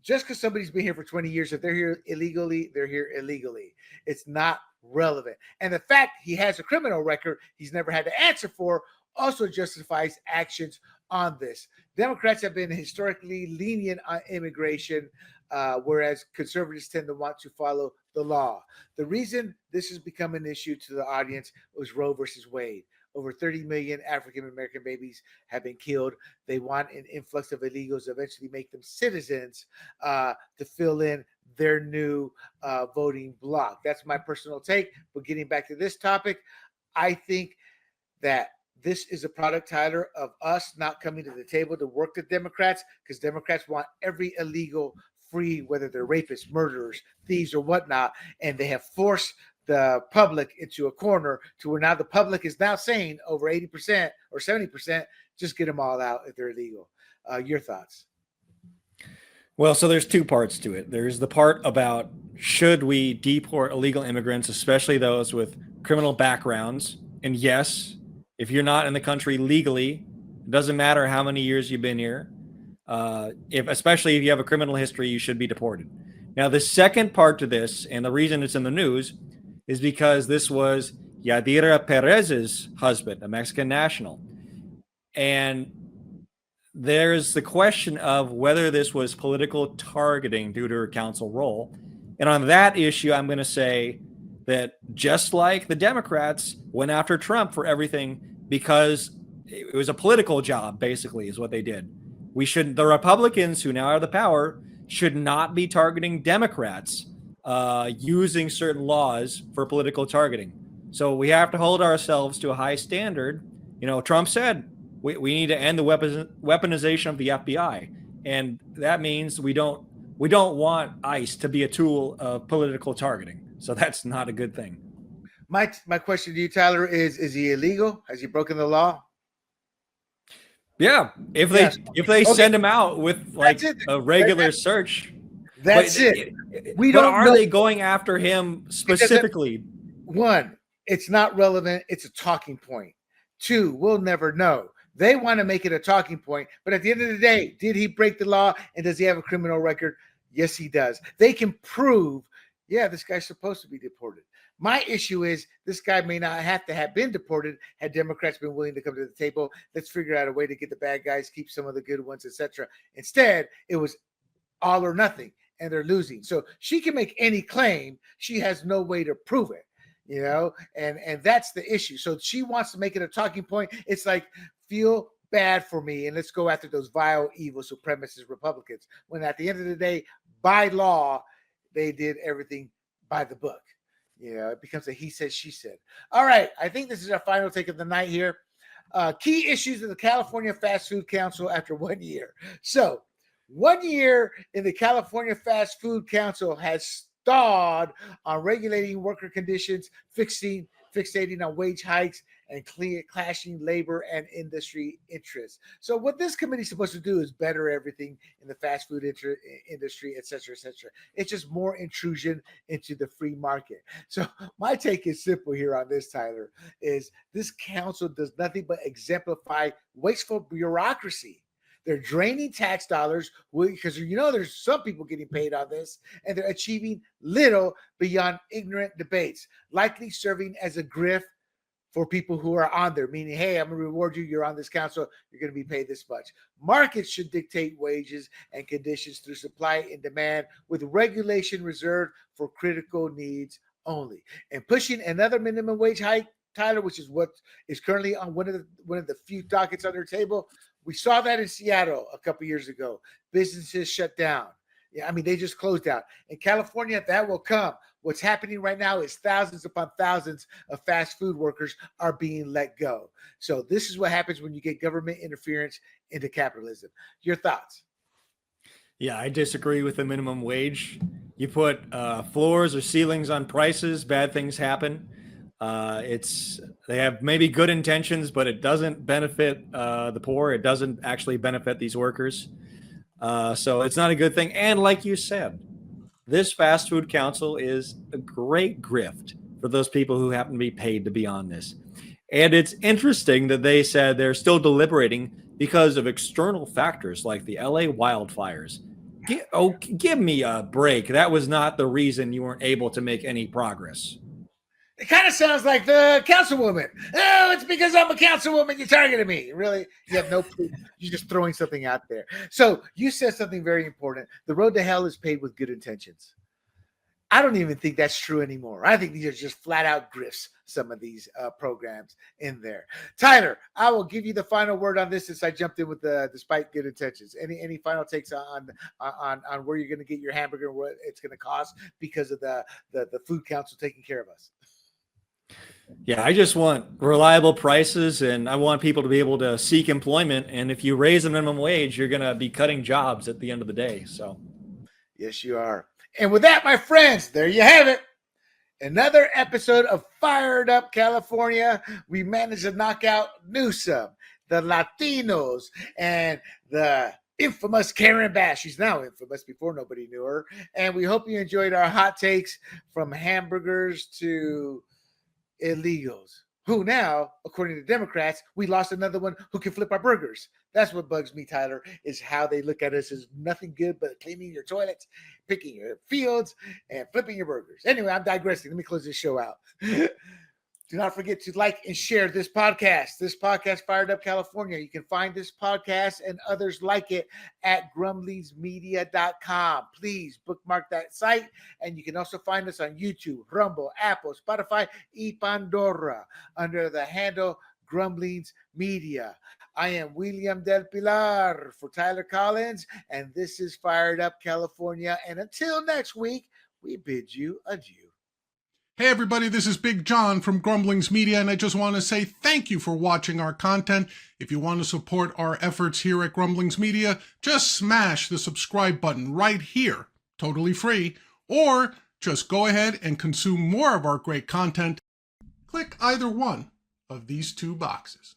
Just because somebody's been here for 20 years, if they're here illegally, they're here illegally. It's not relevant. And the fact he has a criminal record he's never had to answer for also justifies actions on this. Democrats have been historically lenient on immigration, whereas conservatives tend to want to follow the law. The reason this has become an issue to the audience was Roe versus Wade. Over 30 million African-American babies have been killed. They want an influx of illegals to eventually make them citizens to fill in their new voting block. That's my personal take. But getting back to this topic, I think that this is a product, Tyler, of us not coming to the table to work with Democrats, because Democrats want every illegal free, whether they're rapists, murderers, thieves, or whatnot, and they have forced the public into a corner to where now the public is now saying over 80% or 70%, just get them all out if they're illegal. Your thoughts? Well, so there's two parts to it. There's the part about should we deport illegal immigrants, especially those with criminal backgrounds. And yes, if you're not in the country legally, it doesn't matter how many years you've been here. Especially if you have a criminal history, you should be deported. Now, the second part to this, and the reason it's in the news, is because this was Yadira Perez's husband, a Mexican national. And there's the question of whether this was political targeting due to her council role. And on that issue, I'm going to say that just like the Democrats went after Trump for everything because it was a political job, basically, is what they did. The Republicans who now are the power should not be targeting Democrats using certain laws for political targeting. So we have to hold ourselves to a high standard. Trump said we need to end the weaponization of the FBI. And that means we don't want ICE to be a tool of political targeting. So that's not a good thing. My question to you, Tyler, is he illegal? Has he broken the law? Yeah. If they send him out with like a regular search. That's it. Are they going after him specifically? One, it's not relevant. It's a talking point. Two, we'll never know. They want to make it a talking point. But at the end of the day, did he break the law? And does he have a criminal record? Yes, he does. They can prove, this guy's supposed to be deported. My issue is this guy may not have to have been deported had Democrats been willing to come to the table. Let's figure out a way to get the bad guys, keep some of the good ones, etc. Instead, it was all or nothing, and they're losing. So she can make any claim. She has no way to prove it, and that's the issue. So she wants to make it a talking point. It's like, feel bad for me, and let's go after those vile, evil, supremacist Republicans, when at the end of the day, by law, they did everything by the book. It becomes a he said, she said. All right, I think this is our final take of the night here. Key issues of the California Fast Food Council after 1 year. So 1 year in the California Fast Food Council has stalled on regulating worker conditions, fixating on wage hikes, and clashing labor and industry interests. So what this committee is supposed to do is better everything in the fast food industry, et cetera, et cetera. It's just more intrusion into the free market. So my take is simple here on this, Tyler, is this council does nothing but exemplify wasteful bureaucracy. They're draining tax dollars because there's some people getting paid on this, and they're achieving little beyond ignorant debates, likely serving as a grift for people who are on there, meaning, hey, I'm going to reward you. You're on this council. You're going to be paid this much. Markets should dictate wages and conditions through supply and demand, with regulation reserved for critical needs only. And pushing another minimum wage hike, Tyler, which is what is currently on one of the few dockets on their table. We saw that in Seattle a couple years ago. Businesses shut down. They just closed down. In California, that will come. What's happening right now is thousands upon thousands of fast food workers are being let go. So this is what happens when you get government interference into capitalism. Your thoughts? Yeah, I disagree with the minimum wage. You put floors or ceilings on prices, bad things happen. They have maybe good intentions, but it doesn't benefit the poor. It doesn't actually benefit these workers. So it's not a good thing. And like you said, this fast food council is a great grift for those people who happen to be paid to be on this. And it's interesting that they said they're still deliberating because of external factors like the LA wildfires. Give me a break. That was not the reason you weren't able to make any progress. It kind of sounds like the Councilwoman. Oh, it's because I'm a Councilwoman you targeted me. Really? You have no proof. You're just throwing something out there. So you said something very important. The road to hell is paved with good intentions. I don't even think that's true anymore. I think these are just flat out grifts, some of these programs in there. Tyler, I will give you the final word on this since I jumped in with despite good intentions. Any final takes on where you're going to get your hamburger and what it's going to cost because of the food council taking care of us? Yeah, I just want reliable prices, and I want people to be able to seek employment. And if you raise the minimum wage, you're going to be cutting jobs at the end of the day. So, yes, you are. And with that, my friends, there you have it. Another episode of Fired Up California. We managed to knock out Newsom, the Latinos, and the infamous Karen Bass. She's now infamous. Before, nobody knew her. And we hope you enjoyed our hot takes from hamburgers to illegals, who now, according to Democrats, we lost another one who can flip our burgers. That's what bugs me, Tyler, is how they look at us as nothing good but cleaning your toilets, picking your fields, and flipping your burgers. Anyway, I'm digressing. Let me close this show out. Do not forget to like and share this podcast. This podcast, Fired Up California. You can find this podcast and others like it at grumblingsmedia.com. Please bookmark that site. And you can also find us on YouTube, Rumble, Apple, Spotify, y Pandora under the handle Grumblings Media. I am William Del Pilar for Tyler Collins, and this is Fired Up California. And until next week, we bid you adieu. Hey everybody, this is Big John from Grumblings Media, and I just want to say thank you for watching our content. If you want to support our efforts here at Grumblings Media, just smash the subscribe button right here, totally free, or just go ahead and consume more of our great content. Click either one of these two boxes.